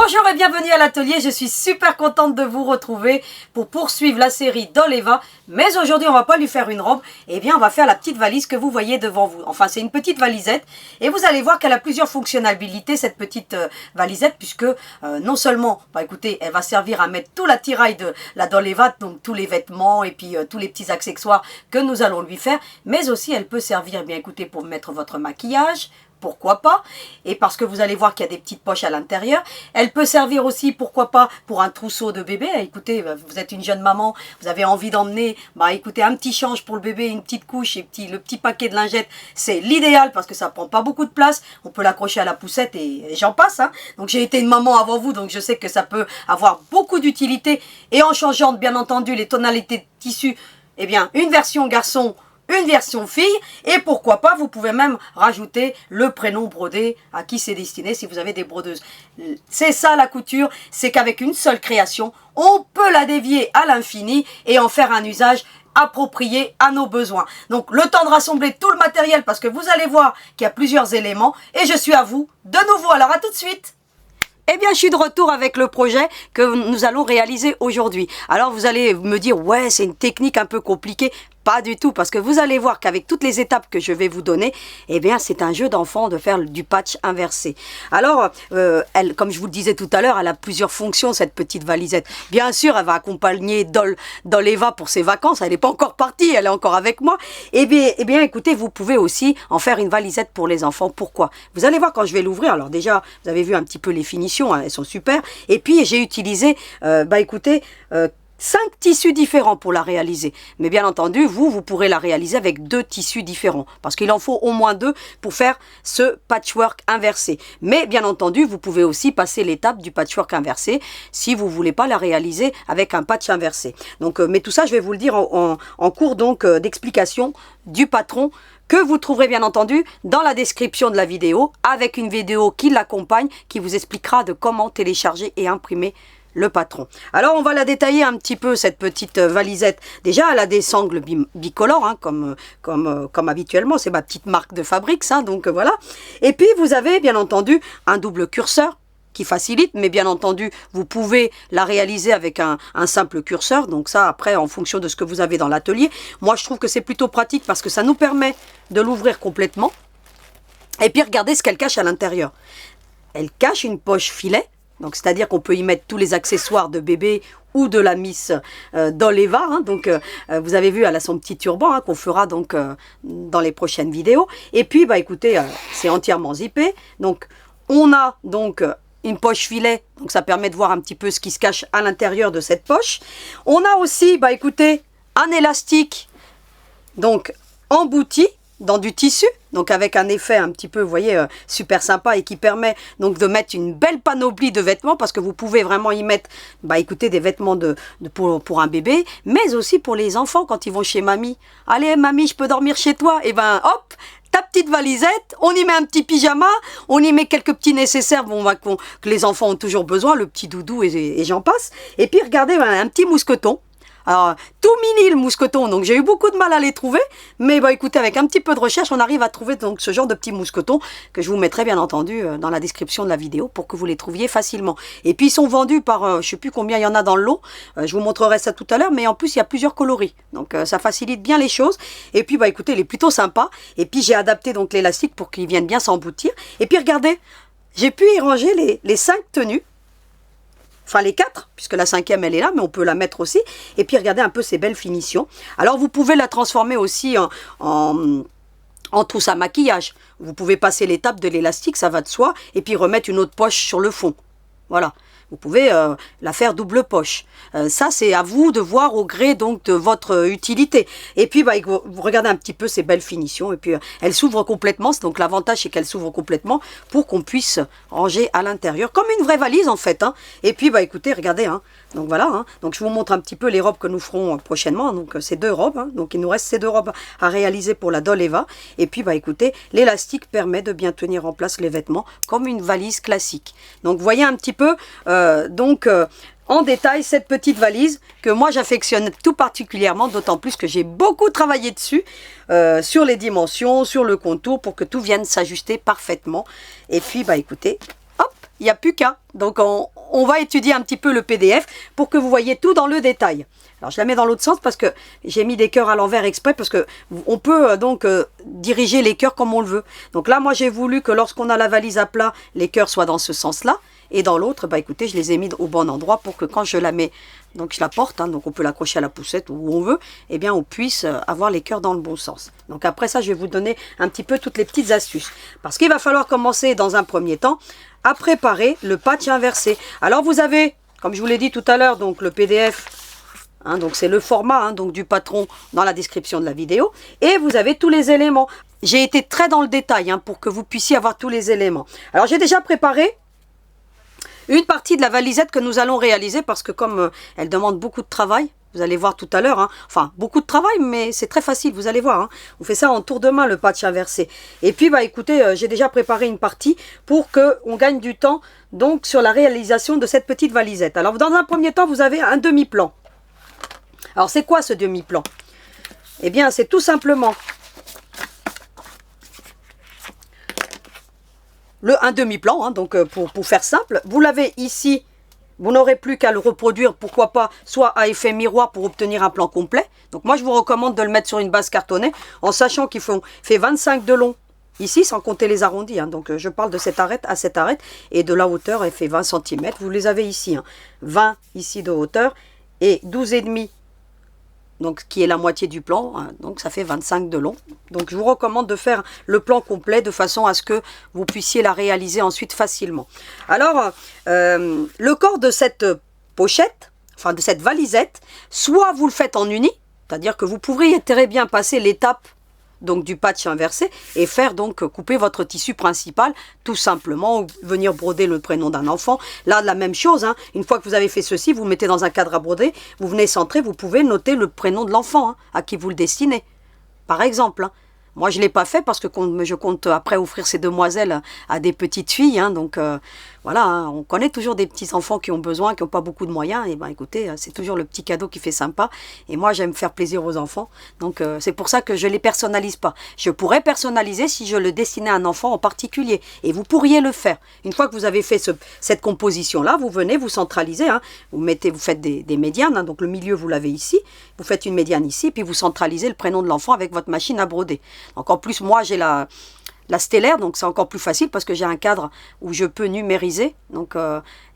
Bonjour et bienvenue à l'atelier, je suis super contente de vous retrouver pour poursuivre la série d'Oleva. Mais aujourd'hui on va pas lui faire une robe, eh bien on va faire la petite valise que vous voyez devant vous. Enfin c'est une petite valisette et vous allez voir qu'elle a plusieurs fonctionnalités cette petite valisette, puisque non seulement, écoutez, elle va servir à mettre tout l'attirail de la d'Oleva, donc tous les vêtements et puis tous les petits accessoires que nous allons lui faire, mais aussi elle peut servir, bien écoutez, pour mettre votre maquillage, pourquoi pas, et parce que vous allez voir qu'il y a des petites poches à l'intérieur. Elle peut servir aussi, pourquoi pas, pour un trousseau de bébé. Écoutez, vous êtes une jeune maman, vous avez envie d'emmener, écoutez, un petit change pour le bébé, une petite couche et le petit paquet de lingettes, c'est l'idéal parce que ça prend pas beaucoup de place. On peut l'accrocher à la poussette et j'en passe, hein. Donc j'ai été une maman avant vous, donc je sais que ça peut avoir beaucoup d'utilité. Et en changeant bien entendu les tonalités de tissu, eh bien une version garçon, une version fille, et pourquoi pas, vous pouvez même rajouter le prénom brodé à qui c'est destiné si vous avez des brodeuses. C'est ça la couture, c'est qu'avec une seule création, on peut la dévier à l'infini et en faire un usage approprié à nos besoins. Donc le temps de rassembler tout le matériel parce que vous allez voir qu'il y a plusieurs éléments et je suis à vous de nouveau. Alors à tout de suite. Eh bien, je suis de retour avec le projet que nous allons réaliser aujourd'hui. Alors, vous allez me dire, ouais, c'est une technique un peu compliquée. Pas du tout, parce que vous allez voir qu'avec toutes les étapes que je vais vous donner, eh bien, c'est un jeu d'enfant de faire du patch inversé. Alors, elle, comme je vous le disais tout à l'heure, elle a plusieurs fonctions, cette petite valisette. Bien sûr, elle va accompagner Doleva pour ses vacances. Elle n'est pas encore partie, elle est encore avec moi. Eh bien, écoutez, vous pouvez aussi en faire une valisette pour les enfants. Pourquoi? Vous allez voir quand je vais l'ouvrir. Alors déjà, vous avez vu un petit peu les finitions, hein, elles sont super. Et puis, j'ai utilisé, écoutez, 5 tissus différents pour la réaliser. Mais bien entendu, vous pourrez la réaliser avec 2 tissus différents. Parce qu'il en faut au moins 2 pour faire ce patchwork inversé. Mais bien entendu, vous pouvez aussi passer l'étape du patchwork inversé si vous ne voulez pas la réaliser avec un patch inversé. Donc, mais tout ça, je vais vous le dire en cours d'explication du patron que vous trouverez bien entendu dans la description de la vidéo avec une vidéo qui l'accompagne, qui vous expliquera de comment télécharger et imprimer le patron. Alors on va la détailler un petit peu, cette petite valisette. Déjà elle a des sangles bicolores, hein, comme habituellement, c'est ma petite marque de fabrique, hein, donc voilà. Et puis vous avez bien entendu un double curseur qui facilite, mais bien entendu vous pouvez la réaliser avec un simple curseur. Donc ça après en fonction de ce que vous avez dans l'atelier. Moi je trouve que c'est plutôt pratique parce que ça nous permet de l'ouvrir complètement. Et puis regardez ce qu'elle cache à l'intérieur. Elle cache une poche filet. Donc, c'est-à-dire qu'on peut y mettre tous les accessoires de bébé ou de la Miss d'Oleva. Hein. Donc, vous avez vu, elle a son petit turban hein, qu'on fera donc dans les prochaines vidéos. Et puis, écoutez, c'est entièrement zippé. Donc, on a donc une poche filet. Donc, ça permet de voir un petit peu ce qui se cache à l'intérieur de cette poche. On a aussi, écoutez, un élastique donc embouti dans du tissu, donc avec un effet un petit peu, vous voyez, super sympa et qui permet donc de mettre une belle panoplie de vêtements parce que vous pouvez vraiment y mettre, écoutez, des vêtements pour un bébé, mais aussi pour les enfants quand ils vont chez mamie. Allez, mamie, je peux dormir chez toi? Et hop, ta petite valisette, on y met un petit pyjama, on y met quelques petits nécessaires que les enfants ont toujours besoin, le petit doudou et j'en passe. Et puis regardez, un petit mousqueton. Alors, tout mini le mousqueton, donc j'ai eu beaucoup de mal à les trouver, mais écoutez, avec un petit peu de recherche, on arrive à trouver donc ce genre de petits mousquetons que je vous mettrai bien entendu dans la description de la vidéo pour que vous les trouviez facilement. Et puis ils sont vendus par, je sais plus combien il y en a dans le lot, je vous montrerai ça tout à l'heure, mais en plus il y a plusieurs coloris, donc ça facilite bien les choses. Et puis écoutez, il est plutôt sympa, et puis j'ai adapté donc l'élastique pour qu'il vienne bien s'emboutir. Et puis regardez, j'ai pu y ranger les 5 tenues. Enfin les 4, puisque la 5e elle est là, mais on peut la mettre aussi. Et puis regardez un peu ces belles finitions. Alors vous pouvez la transformer aussi en trousse à maquillage. Vous pouvez passer l'étape de l'élastique, ça va de soi, et puis remettre une autre poche sur le fond. Voilà. Vous pouvez la faire double poche. Ça, c'est à vous de voir au gré donc de votre utilité. Et puis, vous regardez un petit peu ces belles finitions. Et puis, elles s'ouvrent complètement. Donc, l'avantage, c'est qu'elles s'ouvrent complètement pour qu'on puisse ranger à l'intérieur. Comme une vraie valise, en fait. Hein. Et puis, écoutez, regardez. Hein. Donc, voilà. Hein. Donc, je vous montre un petit peu les robes que nous ferons prochainement. Donc, ces 2 robes. Hein. Donc, il nous reste ces 2 robes à réaliser pour la d'Oleva. Et puis, écoutez, l'élastique permet de bien tenir en place les vêtements comme une valise classique. Donc, vous voyez un petit peu... en détail cette petite valise que moi j'affectionne tout particulièrement, d'autant plus que j'ai beaucoup travaillé dessus, sur les dimensions, sur le contour, pour que tout vienne s'ajuster parfaitement. Et puis écoutez, hop, il n'y a plus qu'à. Donc on va étudier un petit peu le PDF pour que vous voyez tout dans le détail. Alors, je la mets dans l'autre sens parce que j'ai mis des cœurs à l'envers exprès parce que on peut donc diriger les cœurs comme on le veut. Donc là, moi, j'ai voulu que lorsqu'on a la valise à plat, les cœurs soient dans ce sens-là. Et dans l'autre, bah écoutez, je les ai mis au bon endroit pour que quand je la mets, donc je la porte, hein, donc on peut l'accrocher à la poussette ou où on veut, eh bien on puisse avoir les cœurs dans le bon sens. Donc après ça, je vais vous donner un petit peu toutes les petites astuces. Parce qu'il va falloir commencer dans un premier temps à préparer le patch inversé. Alors vous avez, comme je vous l'ai dit tout à l'heure, donc le PDF, hein, donc c'est le format hein, donc du patron dans la description de la vidéo, et vous avez tous les éléments. J'ai été très dans le détail hein, pour que vous puissiez avoir tous les éléments. Alors j'ai déjà préparé une partie de la valisette que nous allons réaliser parce que comme elle demande beaucoup de travail, vous allez voir tout à l'heure, hein, enfin beaucoup de travail mais c'est très facile, vous allez voir, hein, on fait ça en tour de main le patch inversé. Et puis bah écoutez, j'ai déjà préparé une partie pour qu'on gagne du temps donc sur la réalisation de cette petite valisette. Alors dans un premier temps vous avez un demi-plan. Alors c'est quoi ce demi-plan? Eh bien c'est tout simplement un demi-plan, hein, donc pour faire simple, vous l'avez ici, vous n'aurez plus qu'à le reproduire, pourquoi pas, soit à effet miroir pour obtenir un plan complet. Donc moi je vous recommande de le mettre sur une base cartonnée, en sachant qu'il fait 25 de long, ici sans compter les arrondis, hein, donc je parle de cette arête à cette arête, et de la hauteur elle fait 20 cm, vous les avez ici, hein, 20 ici de hauteur, et 12,5 donc qui est la moitié du plan, hein, donc ça fait 25 de long. Donc je vous recommande de faire le plan complet de façon à ce que vous puissiez la réaliser ensuite facilement. Alors, le corps de cette pochette, enfin de cette valisette, soit vous le faites en uni, c'est-à-dire que vous pourriez très bien passer l'étape donc du patch inversé et faire donc couper votre tissu principal tout simplement, ou venir broder le prénom d'un enfant. Là la même chose, hein, une fois que vous avez fait ceci, vous le mettez dans un cadre à broder, vous venez centrer, vous pouvez noter le prénom de l'enfant hein, à qui vous le destinez, par exemple. Hein. Moi je ne l'ai pas fait parce que je compte après offrir ces demoiselles à des petites filles, hein, donc voilà, hein, on connaît toujours des petits enfants qui ont besoin, qui n'ont pas beaucoup de moyens, et ben écoutez, c'est toujours le petit cadeau qui fait sympa, et moi j'aime faire plaisir aux enfants, donc c'est pour ça que je ne les personnalise pas. Je pourrais personnaliser si je le destinais à un enfant en particulier, et vous pourriez le faire. Une fois que vous avez fait cette composition-là, vous venez, vous centralisez, hein, vous faites des médianes, hein, donc le milieu vous l'avez ici, vous faites une médiane ici, puis vous centralisez le prénom de l'enfant avec votre machine à broder. Donc en plus moi j'ai la stellaire, donc c'est encore plus facile parce que j'ai un cadre où je peux numériser, donc,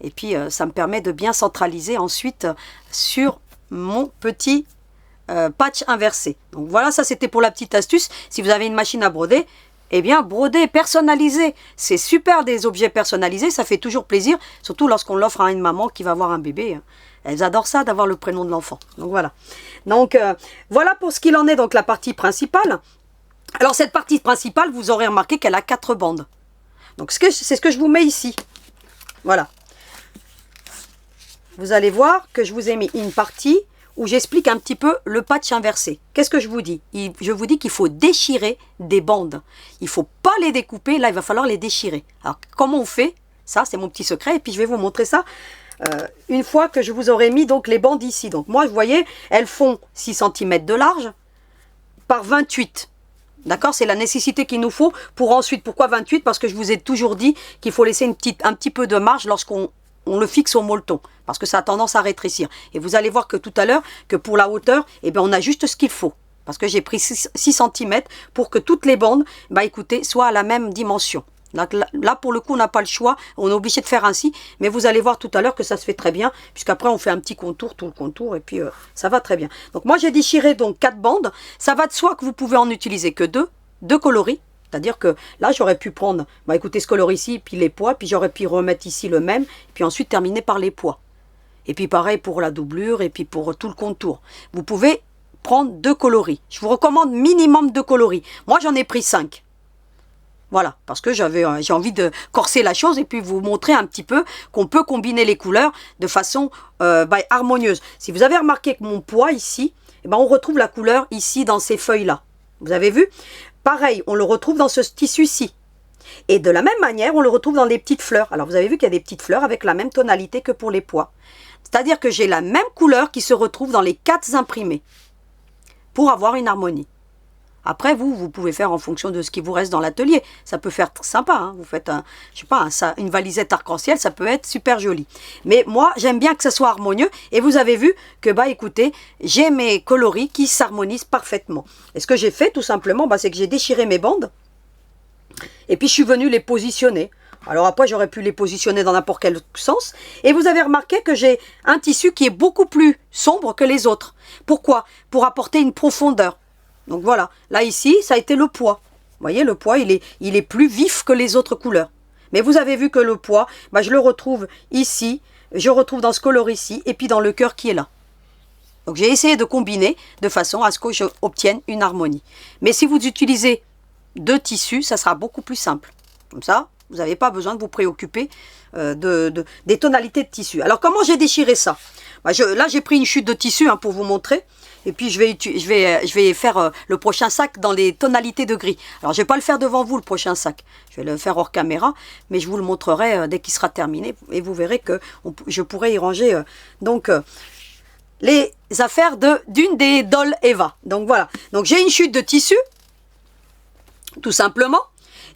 et puis ça me permet de bien centraliser ensuite sur mon petit patch inversé. Donc voilà, ça c'était pour la petite astuce. Si vous avez une machine à broder, eh bien broder, personnaliser, c'est super des objets personnalisés, ça fait toujours plaisir, surtout lorsqu'on l'offre à une maman qui va avoir un bébé. Elles adorent ça, d'avoir le prénom de l'enfant. Donc voilà. Donc voilà pour ce qu'il en est, donc la partie principale. Alors cette partie principale, vous aurez remarqué qu'elle a 4 bandes. Donc c'est ce que je vous mets ici. Voilà. Vous allez voir que je vous ai mis une partie où j'explique un petit peu le patch inversé. Qu'est-ce que je vous dis? Je vous dis qu'il faut déchirer des bandes. Il ne faut pas les découper, là il va falloir les déchirer. Alors comment on fait? Ça c'est mon petit secret et puis je vais vous montrer ça une fois que je vous aurai mis donc les bandes ici. Donc moi vous voyez, elles font 6 cm de large par 28. D'accord, c'est la nécessité qu'il nous faut pour ensuite. Pourquoi 28? Parce que je vous ai toujours dit qu'il faut laisser un petit peu de marge lorsqu'on le fixe au molleton. Parce que ça a tendance à rétrécir. Et vous allez voir que tout à l'heure, que pour la hauteur, eh bien, on a juste ce qu'il faut. Parce que j'ai pris 6 cm pour que toutes les bandes, bah, écoutez, soient à la même dimension. Là, pour le coup, on n'a pas le choix. On est obligé de faire ainsi. Mais vous allez voir tout à l'heure que ça se fait très bien. Puisqu'après, on fait un petit contour, tout le contour. Et puis, ça va très bien. Donc, moi, j'ai déchiré donc 4 bandes. Ça va de soi que vous pouvez en utiliser que 2 coloris. C'est-à-dire que là, j'aurais pu prendre, bah, écoutez, ce coloris ici, puis les pois. Puis, j'aurais pu remettre ici le même. Puis ensuite, terminer par les pois. Et puis, pareil pour la doublure. Et puis, pour tout le contour. Vous pouvez prendre 2 coloris. Je vous recommande minimum 2 coloris. Moi, j'en ai pris 5. Voilà, parce que j'ai envie de corser la chose et puis vous montrer un petit peu qu'on peut combiner les couleurs de façon harmonieuse. Si vous avez remarqué que mon pois ici, eh ben, on retrouve la couleur ici dans ces feuilles-là. Vous avez vu? Pareil, on le retrouve dans ce tissu-ci. Et de la même manière, on le retrouve dans les petites fleurs. Alors vous avez vu qu'il y a des petites fleurs avec la même tonalité que pour les pois. C'est-à-dire que j'ai la même couleur qui se retrouve dans les 4 imprimés pour avoir une harmonie. Après, vous pouvez faire en fonction de ce qui vous reste dans l'atelier. Ça peut faire sympa, hein. Vous faites, je sais pas, une valisette arc-en-ciel, ça peut être super joli. Mais moi, j'aime bien que ça soit harmonieux. Et vous avez vu que, bah écoutez, j'ai mes coloris qui s'harmonisent parfaitement. Et ce que j'ai fait, tout simplement, bah, c'est que j'ai déchiré mes bandes. Et puis, je suis venue les positionner. Alors après, j'aurais pu les positionner dans n'importe quel sens. Et vous avez remarqué que j'ai un tissu qui est beaucoup plus sombre que les autres. Pourquoi? Pour apporter une profondeur. Donc voilà, là ici, ça a été le pois. Vous voyez, le pois, il est plus vif que les autres couleurs. Mais vous avez vu que le pois, bah, je le retrouve ici, je retrouve dans ce coloris-ci, et puis dans le cœur qui est là. Donc j'ai essayé de combiner de façon à ce que j'obtienne une harmonie. Mais si vous utilisez deux tissus, ça sera beaucoup plus simple. Comme ça, vous n'avez pas besoin de vous préoccuper des tonalités de tissu. Alors comment j'ai déchiré ça? Bah, là, j'ai pris une chute de tissu, hein, pour vous montrer. Et puis, je vais faire le prochain sac dans les tonalités de gris. Alors, je ne vais pas le faire devant vous, le prochain sac. Je vais le faire hors caméra, mais je vous le montrerai dès qu'il sera terminé. Et vous verrez que je pourrai y ranger les affaires d'une des Doll Eva. Donc, voilà. Donc, j'ai une chute de tissu, tout simplement.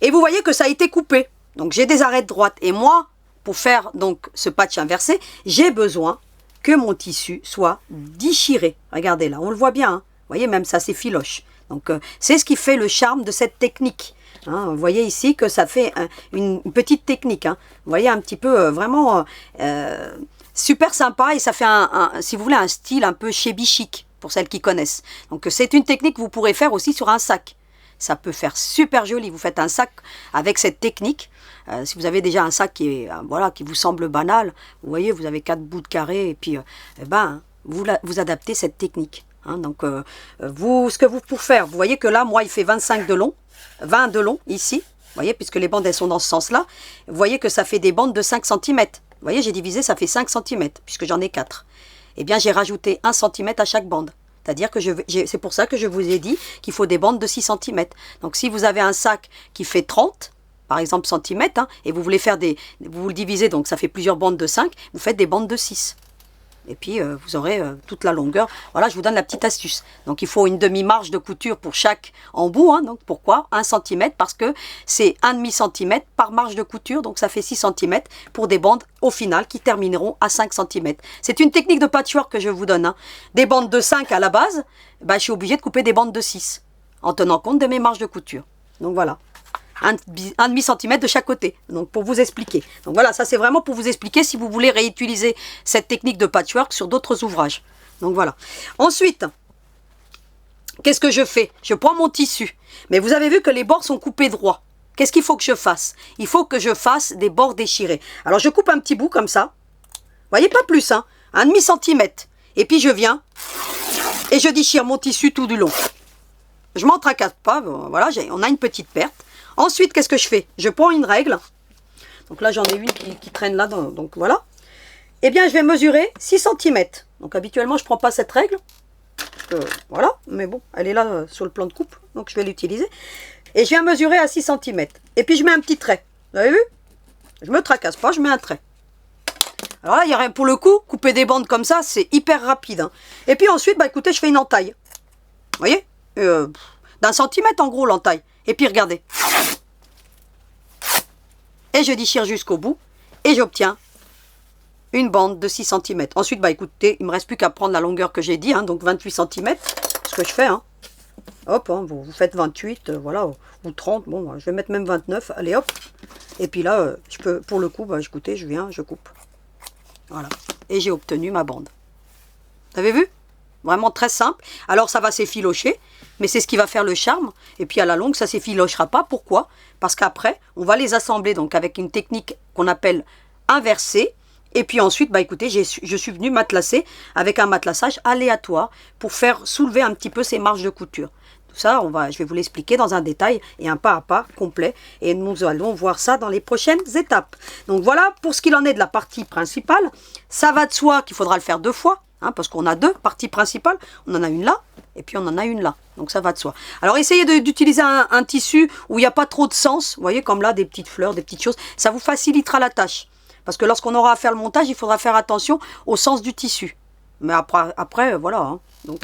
Et vous voyez que ça a été coupé. Donc, j'ai des arêtes droites. Et moi, pour faire donc ce patch inversé, j'ai besoin que mon tissu soit déchiré. Regardez là, on le voit bien, hein. Vous voyez, même ça s'effiloche. Donc, c'est ce qui fait le charme de cette technique. Hein. Vous voyez ici que ça fait une petite technique. Hein. Vous voyez un petit peu, vraiment super sympa. Et ça fait, si vous voulez, un style un peu shabby chic, pour celles qui connaissent. Donc, c'est une technique que vous pourrez faire aussi sur un sac. Ça peut faire super joli. Vous faites un sac avec cette technique. Si vous avez déjà un sac qui vous semble banal, vous voyez, vous avez 4 bouts de carré et puis vous adaptez cette technique. Hein. Donc, ce que vous pouvez faire, vous voyez que là, moi, il fait 25 de long, 20 de long ici. Vous voyez, puisque les bandes, elles sont dans ce sens-là. Vous voyez que ça fait des bandes de 5 cm. Vous voyez, j'ai divisé, ça fait 5 cm, puisque j'en ai 4. Eh bien, j'ai rajouté 1 cm à chaque bande. C'est-à-dire que c'est pour ça que je vous ai dit qu'il faut des bandes de 6 cm. Donc, si vous avez un sac qui fait 30, par exemple, centimètres, hein, et vous voulez faire vous le divisez, donc ça fait plusieurs bandes de 5, vous faites des bandes de 6. Et puis, vous aurez toute la longueur. Voilà, je vous donne la petite astuce. Donc, il faut une demi-marge de couture pour chaque embout. Hein, donc, pourquoi 1 cm? Parce que c'est 1,5 cm par marge de couture. Donc, ça fait 6 cm pour des bandes, au final, qui termineront à 5 cm. C'est une technique de patchwork que je vous donne. Hein. Des bandes de 5 à la base, bah, je suis obligée de couper des bandes de 6, en tenant compte de mes marges de couture. Donc, voilà. 1,5 cm de chaque côté, donc pour vous expliquer. Donc voilà, ça c'est vraiment pour vous expliquer si vous voulez réutiliser cette technique de patchwork sur d'autres ouvrages. Donc voilà. Ensuite, qu'est-ce que je fais? Je prends mon tissu, mais vous avez vu que les bords sont coupés droits. Qu'est-ce qu'il faut que je fasse? Il faut que je fasse des bords déchirés. Alors je coupe un petit bout comme ça. Vous voyez, pas plus, hein, 1,5 cm. Et puis je viens et je déchire mon tissu tout du long. Je m'en tracasse pas, voilà, on a une petite perte. Ensuite, qu'est-ce que je fais? Je prends une règle. Donc là, j'en ai une qui traîne là. Donc voilà. Eh bien, je vais mesurer 6 cm. Donc habituellement, je ne prends pas cette règle. Voilà. Mais bon, elle est là sur le plan de coupe. Donc je vais l'utiliser. Et je viens mesurer à 6 cm. Et puis je mets un petit trait. Vous avez vu? Je ne me tracasse pas, je mets un trait. Alors là, il y a rien. Pour le coup, couper des bandes comme ça, c'est hyper rapide. Hein. Et puis ensuite, bah écoutez, je fais une entaille. Vous voyez? D'un centimètre en gros l'entaille. Et puis regardez. Et je déchire jusqu'au bout. Et j'obtiens une bande de 6 cm. Ensuite, bah écoutez, il ne me reste plus qu'à prendre la longueur que j'ai dit. Hein, donc 28 cm. Ce que je fais. Hein. Hop, hein, vous faites 28. Voilà. Ou 30. Bon, je vais mettre même 29. Allez hop. Et puis là, je peux, pour le coup, bah écoutez, je viens, je coupe. Voilà. Et j'ai obtenu ma bande. Vous avez vu? Vraiment très simple. Alors ça va s'effilocher, mais c'est ce qui va faire le charme. Et puis à la longue, ça ne s'effilochera pas. Pourquoi? Parce qu'après, on va les assembler donc avec une technique qu'on appelle inversée. Et puis ensuite, bah écoutez, je suis venue matelasser avec un matelassage aléatoire pour faire soulever un petit peu ces marges de couture. Tout ça, je vais vous l'expliquer dans un détail et un pas à pas complet. Et nous allons voir ça dans les prochaines étapes. Donc voilà pour ce qu'il en est de la partie principale. Ça va de soi qu'il faudra le faire 2 fois. Hein, parce qu'on a 2 parties principales, on en a une là, et puis on en a une là, donc ça va de soi. Alors essayez d'utiliser un tissu où il n'y a pas trop de sens, vous voyez comme là, des petites fleurs, des petites choses, ça vous facilitera la tâche. Parce que lorsqu'on aura à faire le montage, il faudra faire attention au sens du tissu. Mais après voilà, hein, donc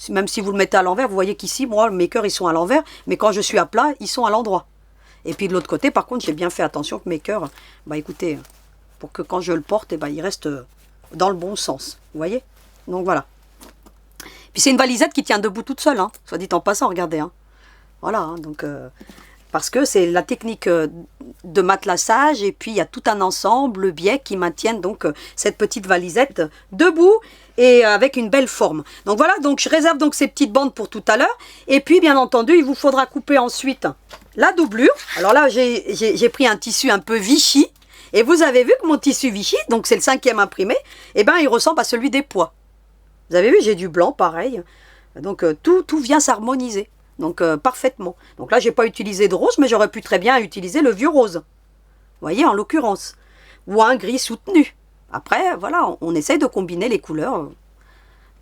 Même si vous le mettez à l'envers, vous voyez qu'ici, moi, mes cœurs, ils sont à l'envers. Mais quand je suis à plat, ils sont à l'endroit. Et puis de l'autre côté, par contre, j'ai bien fait attention que mes cœurs, bah écoutez, pour que quand je le porte, eh ben, il reste dans le bon sens. Vous voyez? Donc voilà. Puis c'est une valisette qui tient debout toute seule, hein, soit dit en passant, regardez. Hein. Voilà, hein, donc... parce que c'est la technique de matelassage et puis il y a tout un ensemble, le biais qui maintiennent donc cette petite valisette debout et avec une belle forme. Donc voilà, donc je réserve donc ces petites bandes pour tout à l'heure. Et puis bien entendu, il vous faudra couper ensuite la doublure. Alors là, j'ai pris un tissu un peu Vichy. Et vous avez vu que mon tissu Vichy, donc c'est le 5e imprimé, eh ben, il ressemble à celui des pois. Vous avez vu, j'ai du blanc pareil. Donc tout vient s'harmoniser. Donc parfaitement. Donc là, j'ai pas utilisé de rose, mais j'aurais pu très bien utiliser le vieux rose. Vous voyez, en l'occurrence. Ou un gris soutenu. Après, voilà, on essaye de combiner les couleurs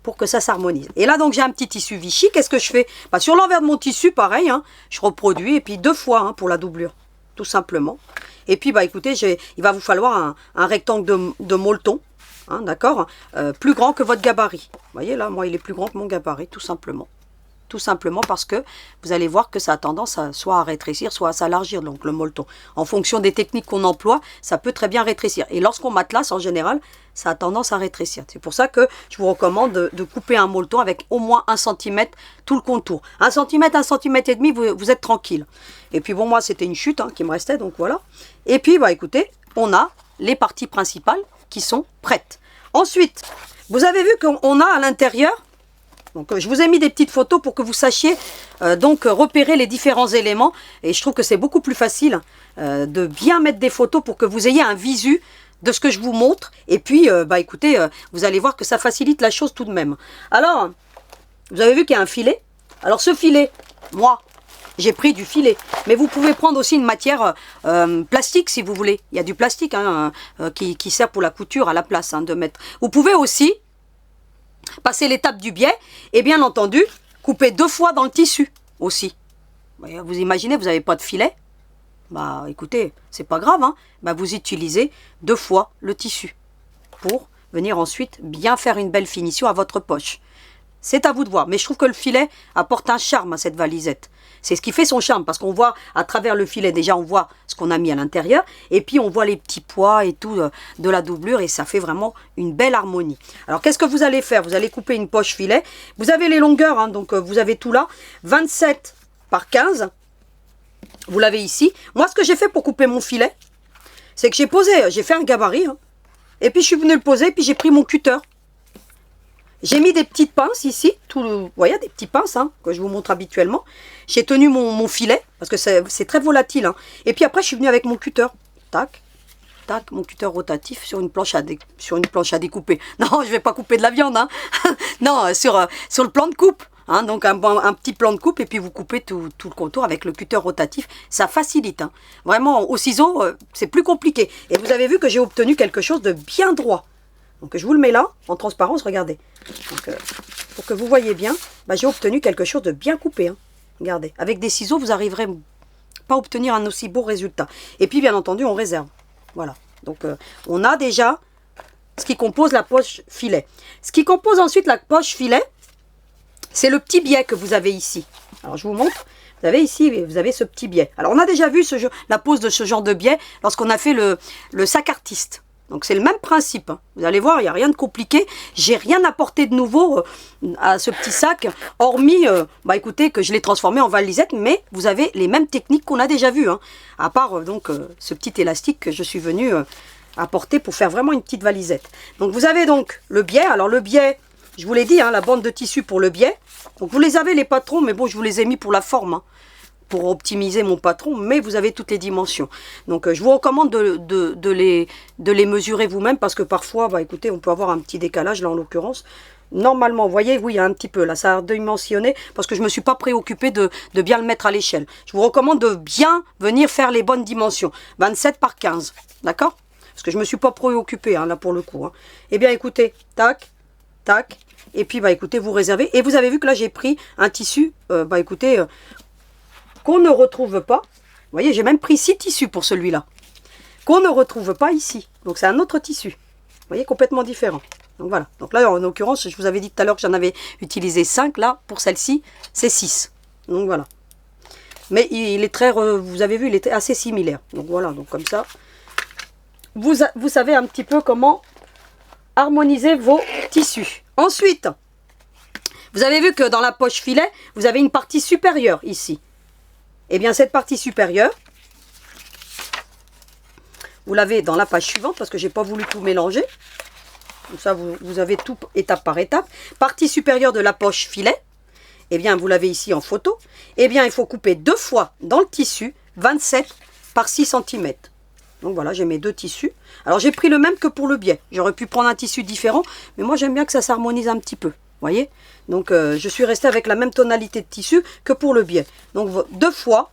pour que ça s'harmonise. Et là, donc, j'ai un petit tissu Vichy. Qu'est-ce que je fais? Bah, sur l'envers de mon tissu, pareil, hein, je reproduis, et puis 2 fois hein, pour la doublure, tout simplement. Et puis, bah, écoutez, il va vous falloir un rectangle de molleton, hein, d'accord, plus grand que votre gabarit. Vous voyez, là, moi, il est plus grand que mon gabarit, tout simplement. Tout simplement parce que vous allez voir que ça a tendance à soit à rétrécir, soit à s'élargir, donc le molleton. En fonction des techniques qu'on emploie, ça peut très bien rétrécir. Et lorsqu'on matelasse, en général, ça a tendance à rétrécir. C'est pour ça que je vous recommande de couper un molleton avec au moins 1 cm tout le contour. 1 cm, 1,5 cm, vous êtes tranquille. Et puis bon, moi, c'était une chute hein, qui me restait, donc voilà. Et puis, bah écoutez, on a les parties principales qui sont prêtes. Ensuite, vous avez vu qu'on a à l'intérieur... Donc, je vous ai mis des petites photos pour que vous sachiez donc repérer les différents éléments. Et je trouve que c'est beaucoup plus facile de bien mettre des photos pour que vous ayez un visu de ce que je vous montre. Et puis, bah, écoutez, vous allez voir que ça facilite la chose tout de même. Alors, vous avez vu qu'il y a un filet. Alors, ce filet, moi, j'ai pris du filet. Mais vous pouvez prendre aussi une matière plastique si vous voulez. Il y a du plastique hein, qui sert pour la couture à la place hein, de mettre. Vous pouvez aussi... passer l'étape du biais et bien entendu couper 2 fois dans le tissu aussi. Vous imaginez, vous n'avez pas de filet, bah écoutez, c'est pas grave, hein, bah, vous utilisez 2 fois le tissu pour venir ensuite bien faire une belle finition à votre poche. C'est à vous de voir, mais je trouve que le filet apporte un charme à cette valisette. C'est ce qui fait son charme, parce qu'on voit à travers le filet, déjà on voit ce qu'on a mis à l'intérieur, et puis on voit les petits pois et tout de la doublure, et ça fait vraiment une belle harmonie. Alors qu'est-ce que vous allez faire? Vous allez couper une poche filet, vous avez les longueurs, hein, donc vous avez tout là, 27 par 15, vous l'avez ici. Moi ce que j'ai fait pour couper mon filet, c'est que j'ai fait un gabarit, hein, et puis je suis venu le poser, puis j'ai pris mon cutter. J'ai mis des petites pinces ici, vous voyez, des petits pinces hein, que je vous montre habituellement. J'ai tenu mon filet, parce que c'est très volatile. Hein. Et puis après, je suis venu avec mon cutter. Tac, tac, mon cutter rotatif sur une planche à découper. Non, je ne vais pas couper de la viande. Hein. Non, sur le plan de coupe. Hein, donc un petit plan de coupe, et puis vous coupez tout le contour avec le cutter rotatif. Ça facilite. Hein. Vraiment, au ciseau, c'est plus compliqué. Et vous avez vu que j'ai obtenu quelque chose de bien droit. Donc je vous le mets là, en transparence, regardez. Donc, pour que vous voyez bien, bah, j'ai obtenu quelque chose de bien coupé. Hein. Regardez, avec des ciseaux, vous n'arriverez pas à obtenir un aussi beau résultat. Et puis, bien entendu, on réserve. Voilà. Donc, on a déjà ce qui compose la poche filet. Ce qui compose ensuite la poche filet, c'est le petit biais que vous avez ici. Alors, je vous montre. Vous avez ici, vous avez ce petit biais. Alors, on a déjà vu la pose de ce genre de biais lorsqu'on a fait le sac artiste. Donc c'est le même principe. Hein. Vous allez voir, il n'y a rien de compliqué. J'ai rien apporté de nouveau à ce petit sac, hormis, bah écoutez, que je l'ai transformé en valisette, mais vous avez les mêmes techniques qu'on a déjà vues. Hein. À part donc ce petit élastique que je suis venu apporter pour faire vraiment une petite valisette. Donc vous avez donc le biais. Alors le biais, je vous l'ai dit, hein, la bande de tissu pour le biais. Donc vous les avez les patrons, mais bon, je vous les ai mis pour la forme. Hein. Pour optimiser mon patron, mais vous avez toutes les dimensions. Donc je vous recommande de les mesurer vous-même, parce que parfois, bah, écoutez, on peut avoir un petit décalage, là en l'occurrence. Normalement, vous voyez, oui, il y a un petit peu, là, ça a dimensionné, parce que je ne me suis pas préoccupé de bien le mettre à l'échelle. Je vous recommande de bien venir faire les bonnes dimensions. 27 par 15, d'accord? Parce que je ne me suis pas préoccupé, hein, là, pour le coup. Hein. Eh bien, écoutez, tac, tac, et puis, bah, écoutez, vous réservez. Et vous avez vu que là, j'ai pris un tissu, bah, écoutez... qu'on ne retrouve pas. Vous voyez, j'ai même pris 6 tissus pour celui-là. Qu'on ne retrouve pas ici. Donc, c'est un autre tissu. Vous voyez, complètement différent. Donc voilà. Donc là, en l'occurrence, je vous avais dit tout à l'heure que j'en avais utilisé 5. Là, pour celle-ci, c'est 6. Donc voilà. Mais il est très, vous avez vu, il était assez similaire. Donc voilà, donc comme ça, vous savez un petit peu comment harmoniser vos tissus. Ensuite, vous avez vu que dans la poche filet, vous avez une partie supérieure ici. Et bien cette partie supérieure, vous l'avez dans la page suivante parce que j'ai pas voulu tout mélanger. Comme ça, vous avez tout étape par étape. Partie supérieure de la poche filet. Eh bien, vous l'avez ici en photo. Eh bien, il faut couper 2 fois dans le tissu 27 par 6 cm. Donc voilà, j'ai mes 2 tissus. Alors, j'ai pris le même que pour le biais. J'aurais pu prendre un tissu différent, mais moi, j'aime bien que ça s'harmonise un petit peu. Voyez? Donc, je suis restée avec la même tonalité de tissu que pour le biais. Donc, 2 fois.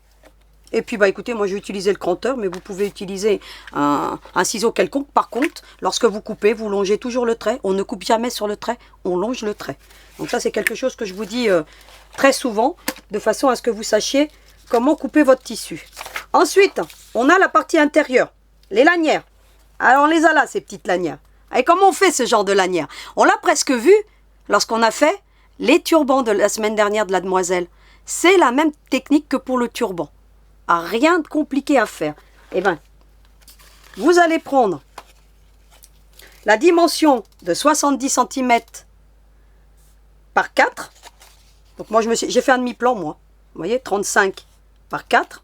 Et puis, bah écoutez, moi, je vais utiliser le cranteur, mais vous pouvez utiliser un ciseau quelconque. Par contre, lorsque vous coupez, vous longez toujours le trait. On ne coupe jamais sur le trait, on longe le trait. Donc ça, c'est quelque chose que je vous dis très souvent, de façon à ce que vous sachiez comment couper votre tissu. Ensuite, on a la partie intérieure, les lanières. Alors, on les a là, ces petites lanières. Et comment on fait ce genre de lanières? On l'a presque vu lorsqu'on a fait les turbans de la semaine dernière de la demoiselle. C'est la même technique que pour le turban. Rien de compliqué à faire. Eh bien, vous allez prendre la dimension de 70 cm par 4. Donc moi, j'ai fait un demi-plan, moi. Vous voyez, 35 par 4.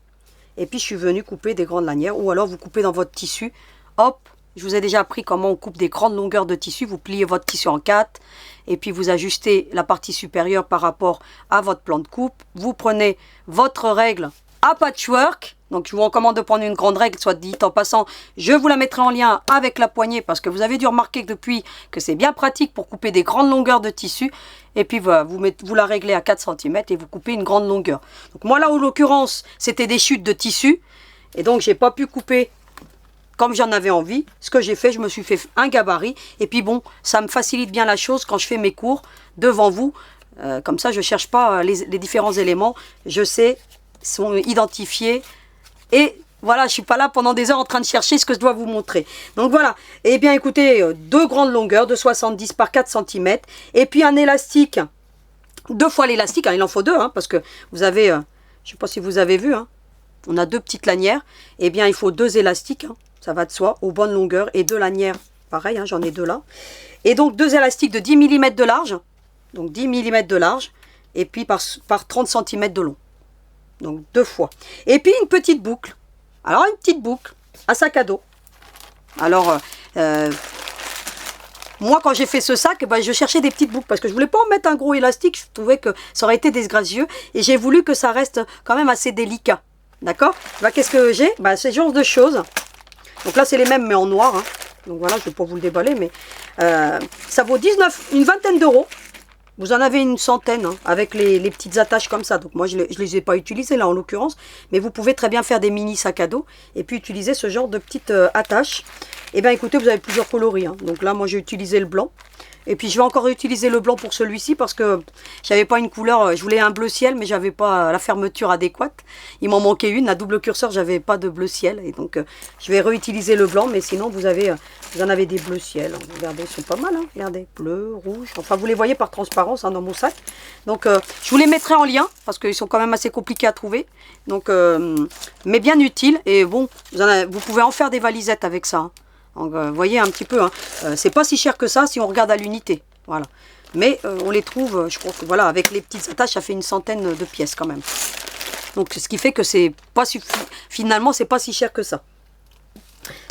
Et puis, je suis venue couper des grandes lanières. Ou alors, vous coupez dans votre tissu. Hop, je vous ai déjà appris comment on coupe des grandes longueurs de tissu. Vous pliez votre tissu en 4. Et puis, vous ajustez la partie supérieure par rapport à votre plan de coupe. Vous prenez votre règle à patchwork. Donc, je vous recommande de prendre une grande règle, soit dit en passant. Je vous la mettrai en lien avec la poignée parce que vous avez dû remarquer que depuis que c'est bien pratique pour couper des grandes longueurs de tissu. Et puis, voilà, vous la réglez à 4 cm et vous coupez une grande longueur. Donc, moi, là, en l'occurrence, c'était des chutes de tissu. Et donc, j'ai pas pu couper comme j'en avais envie. Ce que j'ai fait, je me suis fait un gabarit. Et puis, bon, ça me facilite bien la chose quand je fais mes cours devant vous. Comme ça, je ne cherche pas les différents éléments. Je sais, sont identifiés. Et voilà, je ne suis pas là pendant des heures en train de chercher ce que je dois vous montrer. Donc voilà, eh bien écoutez, 2 grandes longueurs de 70 par 4 cm. Et puis un élastique, 2 fois l'élastique, hein, il en faut 2, hein, parce que vous avez, je ne sais pas si vous avez vu, hein, on a 2 petites lanières. Eh bien il faut 2 élastiques, hein, ça va de soi, aux bonnes longueurs. Et 2 lanières, pareil, hein, j'en ai 2 là. Et donc 2 élastiques de 10 mm de large, donc 10 mm de large, et puis par 30 cm de long. Donc 2 fois. Et puis une petite boucle. Alors une petite boucle à sac à dos. Alors moi quand j'ai fait ce sac, ben, je cherchais des petites boucles parce que je voulais pas en mettre un gros élastique. Je trouvais que ça aurait été disgracieux et j'ai voulu que ça reste quand même assez délicat. D'accord? Ben, qu'est-ce que j'ai? Ben, ce genre de choses. Donc là c'est les mêmes mais en noir. Hein. Donc voilà, je ne vais pas vous le déballer, mais ça vaut une vingtaine d'euros. Vous en avez une centaine hein, avec les petites attaches comme ça. Donc moi, je ne les ai pas utilisées là en l'occurrence. Mais vous pouvez très bien faire des mini sacs à dos et puis utiliser ce genre de petites attaches. Et bien écoutez, vous avez plusieurs coloris. Hein. Donc là, moi j'ai utilisé le blanc. Et puis je vais encore utiliser le blanc pour celui-ci parce que j'avais pas une couleur, je voulais un bleu ciel mais j'avais pas la fermeture adéquate. Il m'en manquait une, à double curseur, j'avais pas de bleu ciel et donc je vais réutiliser le blanc mais sinon vous en avez des bleus ciel. Regardez, ils sont pas mal, hein. Regardez, bleu, rouge, enfin vous les voyez par transparence hein, dans mon sac. Donc je vous les mettrai en lien parce qu'ils sont quand même assez compliqués à trouver. Donc mais bien utiles et bon, vous pouvez en faire des valisettes avec ça. Hein. Donc, vous voyez un petit peu, hein, c'est pas si cher que ça si on regarde à l'unité, voilà. Mais on les trouve, je crois que voilà, avec les petites attaches, ça fait une centaine de pièces quand même. Donc ce qui fait que c'est pas finalement c'est pas si cher que ça.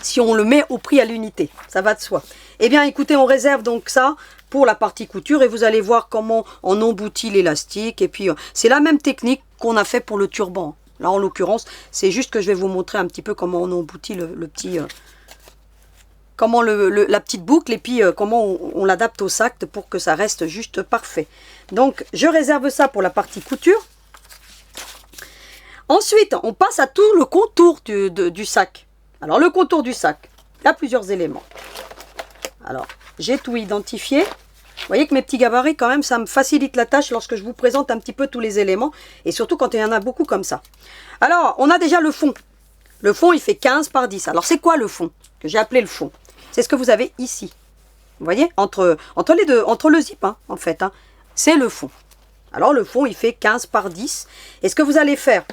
Si on le met au prix à l'unité, ça va de soi. Eh bien écoutez, on réserve donc ça pour la partie couture et vous allez voir comment on emboutit l'élastique. Et puis c'est la même technique qu'on a fait pour le turban. Là en l'occurrence, c'est juste que je vais vous montrer un petit peu comment on emboutit le petit... comment la petite boucle et puis comment on l'adapte au sac pour que ça reste juste parfait. Donc je réserve ça pour la partie couture. Ensuite on passe à tout le contour du sac. Alors le contour du sac, il y a plusieurs éléments. Alors j'ai tout identifié. Vous voyez que mes petits gabarits quand même ça me facilite la tâche lorsque je vous présente un petit peu tous les éléments. Et surtout quand il y en a beaucoup comme ça. Alors on a déjà le fond. Le fond il fait 15 par 10. Alors c'est quoi le fond? Que j'ai appelé le fond. C'est ce que vous avez ici. Vous voyez, entre les deux, entre le zip, hein, en fait, hein, c'est le fond. Alors, le fond, il fait 15 par 10. Et ce que vous allez faire,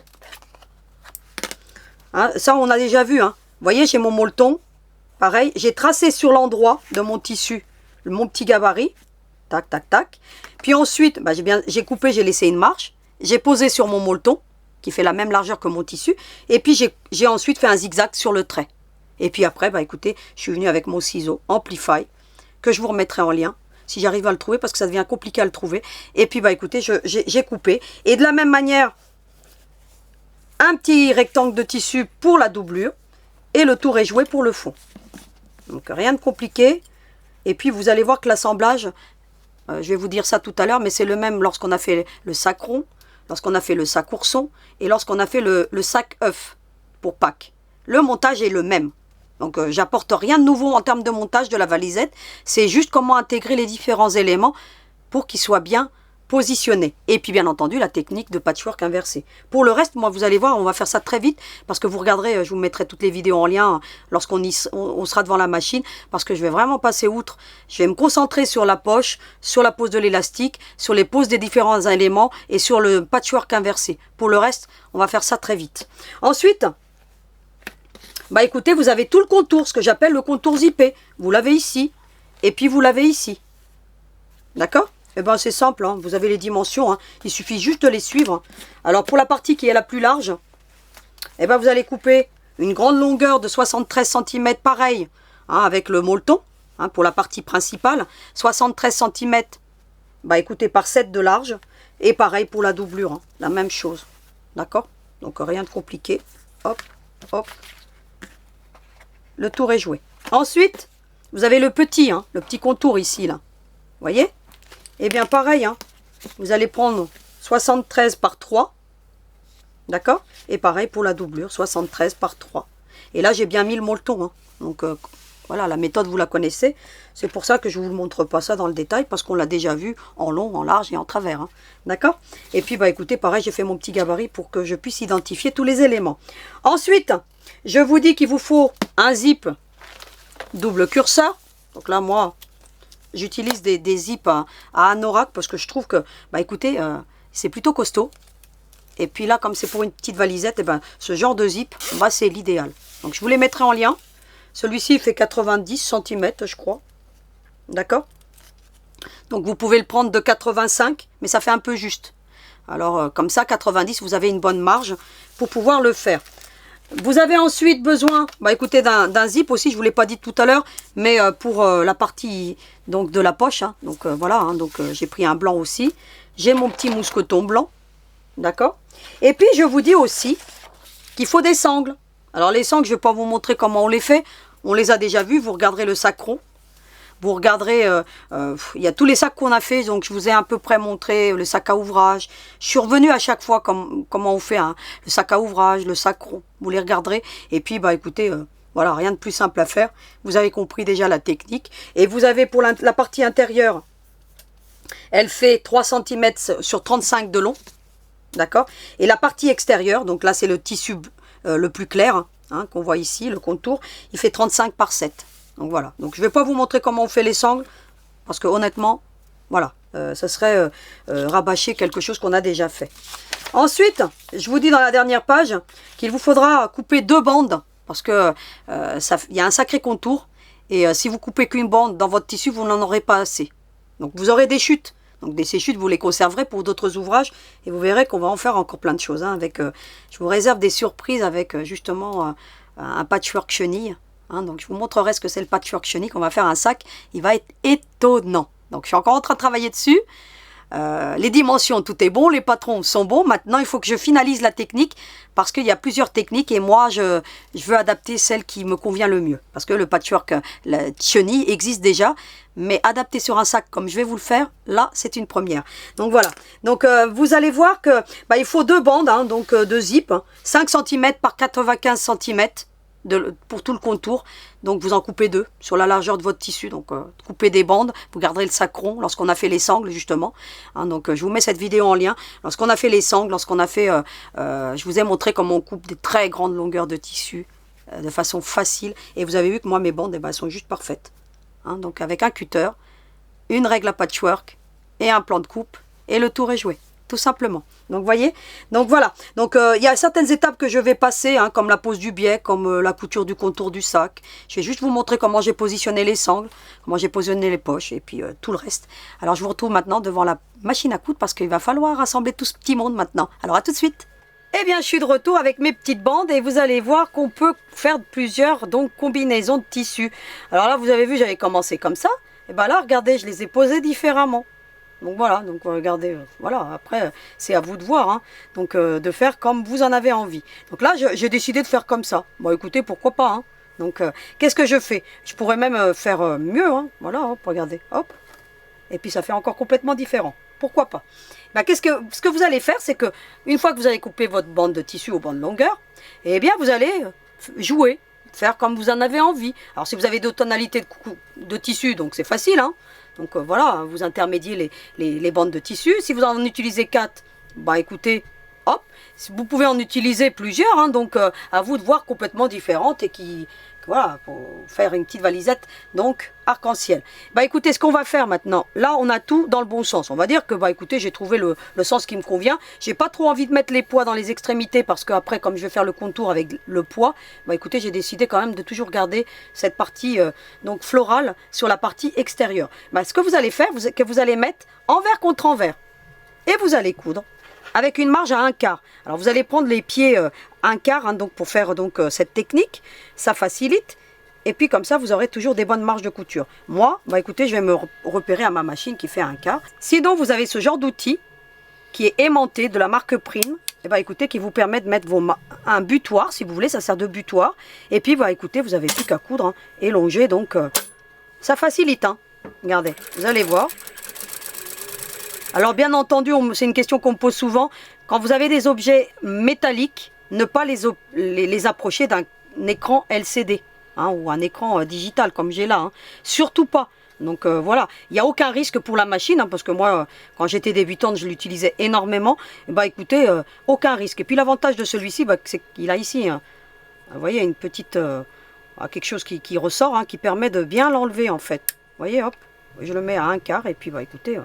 hein, ça, on a déjà vu. Hein. Vous voyez, j'ai mon molleton. Pareil, j'ai tracé sur l'endroit de mon tissu, mon petit gabarit. Tac, tac, tac. Puis ensuite, bah, j'ai coupé, j'ai laissé une marche. J'ai posé sur mon molleton, qui fait la même largeur que mon tissu. Et puis, j'ai ensuite fait un zigzag sur le trait. Et puis après, bah, écoutez, je suis venue avec mon ciseau Amplify, que je vous remettrai en lien, si j'arrive à le trouver, parce que ça devient compliqué à le trouver. Et puis, bah, écoutez, j'ai coupé. Et de la même manière, un petit rectangle de tissu pour la doublure. Et le tour est joué pour le fond. Donc, rien de compliqué. Et puis, vous allez voir que l'assemblage, je vais vous dire ça tout à l'heure, mais c'est le même lorsqu'on a fait le sac rond, lorsqu'on a fait le sac ourson, et lorsqu'on a fait le sac œuf pour Pâques. Le montage est le même. Donc, j'apporte rien de nouveau en termes de montage de la valisette. C'est juste comment intégrer les différents éléments pour qu'ils soient bien positionnés. Et puis, bien entendu, la technique de patchwork inversé. Pour le reste, moi, vous allez voir, on va faire ça très vite parce que vous regarderez, je vous mettrai toutes les vidéos en lien lorsqu'on on sera devant la machine parce que je vais vraiment passer outre. Je vais me concentrer sur la poche, sur la pose de l'élastique, sur les poses des différents éléments et sur le patchwork inversé. Pour le reste, on va faire ça très vite. Ensuite, bah écoutez, vous avez tout le contour, ce que j'appelle le contour zippé. Vous l'avez ici, et puis vous l'avez ici. D'accord? Eh bien c'est simple, hein. Vous avez les dimensions, hein. Il suffit juste de les suivre. Alors pour la partie qui est la plus large, eh ben vous allez couper une grande longueur de 73 cm pareil, hein, avec le molleton, hein, pour la partie principale. 73 cm, bah écoutez, par 7 de large. Et pareil pour la doublure, hein, la même chose. D'accord? Donc rien de compliqué. Hop, hop. Le tour est joué. Ensuite, vous avez le petit contour ici, là. Vous voyez? Eh bien, pareil, hein. Vous allez prendre 73 par 3. D'accord? Et pareil pour la doublure, 73 par 3. Et là, j'ai bien mis le molleton, hein. Donc, voilà, la méthode, vous la connaissez. C'est pour ça que je ne vous montre pas ça dans le détail, parce qu'on l'a déjà vu en long, en large et en travers, hein. D'accord? Et puis, bah écoutez, pareil, j'ai fait mon petit gabarit pour que je puisse identifier tous les éléments. Ensuite, je vous dis qu'il vous faut un zip double curseur. Donc là, moi, j'utilise des zips à anorak parce que je trouve que, bah écoutez, c'est plutôt costaud. Et puis là, comme c'est pour une petite valisette, et ben, ce genre de zip, bah, c'est l'idéal. Donc je vous les mettrai en lien. Celui-ci, il fait 90 cm, je crois. D'accord? Donc vous pouvez le prendre de 85, mais ça fait un peu juste. Alors, comme ça, 90, vous avez une bonne marge pour pouvoir le faire. Vous avez ensuite besoin, bah écoutez, d'un zip aussi, je ne vous l'ai pas dit tout à l'heure, mais pour la partie donc, de la poche, hein, donc voilà, hein, donc j'ai pris un blanc aussi. J'ai mon petit mousqueton blanc, d'accord? Et puis je vous dis aussi qu'il faut des sangles. Alors les sangles, je ne vais pas vous montrer comment on les fait, on les a déjà vus, vous regarderez le sac rond. Vous regarderez, il y a tous les sacs qu'on a fait, donc je vous ai à peu près montré le sac à ouvrage. Je suis revenue à chaque fois comment on fait, hein, le sac à ouvrage, le sac rond. Vous les regarderez. Et puis, bah écoutez, voilà, rien de plus simple à faire. Vous avez compris déjà la technique. Et vous avez pour la partie intérieure, elle fait 3 cm sur 35 de long. D'accord? Et la partie extérieure, donc là c'est le tissu le plus clair, hein, qu'on voit ici, le contour, il fait 35 par 7. Donc voilà, donc je ne vais pas vous montrer comment on fait les sangles, parce que honnêtement, voilà, ça serait rabâcher quelque chose qu'on a déjà fait. Ensuite, je vous dis dans la dernière page qu'il vous faudra couper 2 bandes, parce que il y a un sacré contour, et si vous coupez qu'une bande dans votre tissu, vous n'en aurez pas assez. Donc vous aurez des chutes, donc ces chutes, vous les conserverez pour d'autres ouvrages, et vous verrez qu'on va en faire encore plein de choses, hein, avec, je vous réserve des surprises avec justement un patchwork chenille. Hein, donc je vous montrerai ce que c'est le patchwork chenille. On va faire un sac, il va être étonnant. Donc je suis encore en train de travailler dessus. Les dimensions, tout est bon, les patrons sont bons. Maintenant il faut que je finalise la technique, parce qu'il y a plusieurs techniques et moi je veux adapter celle qui me convient le mieux. Parce que le patchwork, la chenille existe déjà, mais adapté sur un sac comme je vais vous le faire, là c'est une première. Donc voilà, donc vous allez voir que bah, il faut 2 bandes, hein, donc 2 zips, hein, 5 cm par 95 cm. Pour tout le contour, donc vous en coupez 2 sur la largeur de votre tissu, donc coupez des bandes, vous garderez le sac rond lorsqu'on a fait les sangles justement, hein, donc je vous mets cette vidéo en lien, lorsqu'on a fait les sangles, lorsqu'on a fait, je vous ai montré comment on coupe des très grandes longueurs de tissu de façon facile, et vous avez vu que moi mes bandes, eh ben, elles sont juste parfaites, hein, donc avec un cutter, une règle à patchwork et un plan de coupe, et le tour est joué, tout simplement. Donc, vous voyez, donc voilà. Donc, il y a certaines étapes que je vais passer, hein, comme la pose du biais, comme la couture du contour du sac. Je vais juste vous montrer comment j'ai positionné les sangles, comment j'ai positionné les poches, et puis tout le reste. Alors, je vous retrouve maintenant devant la machine à coudre, parce qu'il va falloir rassembler tout ce petit monde maintenant. Alors, à tout de suite. Eh bien, je suis de retour avec mes petites bandes, et vous allez voir qu'on peut faire plusieurs donc combinaisons de tissus. Alors là, vous avez vu, j'avais commencé comme ça. Et bien là, regardez, je les ai posées différemment. Donc voilà, donc regardez, voilà, après c'est à vous de voir, hein, donc de faire comme vous en avez envie. Donc là, j'ai décidé de faire comme ça. Bon, écoutez, pourquoi pas, hein. Donc, qu'est-ce que je fais? Je pourrais même faire mieux, hein. Voilà, hop, regardez, hop. Et puis ça fait encore complètement différent. Pourquoi pas? Ben, ce que vous allez faire, c'est que une fois que vous avez coupé votre bande de tissu aux bandes longueur, eh bien vous allez jouer, faire comme vous en avez envie. Alors si vous avez deux tonalités de tissu, donc c'est facile, hein. Donc voilà, vous intermédiez les bandes de tissu. Si vous en utilisez 4, bah écoutez, hop, vous pouvez en utiliser plusieurs, hein, donc à vous de voir complètement différentes et voilà, pour faire une petite valisette, donc arc-en-ciel. Bah écoutez, ce qu'on va faire maintenant, là on a tout dans le bon sens. On va dire que bah écoutez, j'ai trouvé le sens qui me convient. J'ai pas trop envie de mettre les poids dans les extrémités parce que après, comme je vais faire le contour avec le poids, bah écoutez, j'ai décidé quand même de toujours garder cette partie donc florale sur la partie extérieure. Bah, ce que vous allez faire, que vous allez mettre envers contre envers et vous allez coudre avec une marge à 1/4. Alors vous allez prendre les pieds 1/4, hein, donc pour faire donc cette technique, ça facilite. Et puis comme ça, vous aurez toujours des bonnes marges de couture. Moi, bah écoutez, je vais me repérer à ma machine qui fait 1/4. Sinon, vous avez ce genre d'outil qui est aimanté de la marque Prime. Et bah écoutez, qui vous permet de mettre un butoir, si vous voulez, ça sert de butoir. Et puis bah écoutez, vous avez plus qu'à coudre, hein, et longer, donc ça facilite. Hein. Regardez, vous allez voir. Alors bien entendu, c'est une question qu'on me pose souvent, quand vous avez des objets métalliques, ne pas les approcher d'un écran LCD, hein, ou un écran digital comme j'ai là, hein. Surtout pas. Donc voilà, il n'y a aucun risque pour la machine, hein, parce que moi, quand j'étais débutante, je l'utilisais énormément. Et bah écoutez, aucun risque. Et puis l'avantage de celui-ci, bah, c'est qu'il a ici, hein, vous voyez, une petite, quelque chose qui ressort, hein, qui permet de bien l'enlever en fait. Vous voyez, hop, je le mets à 1/4 et puis bah écoutez...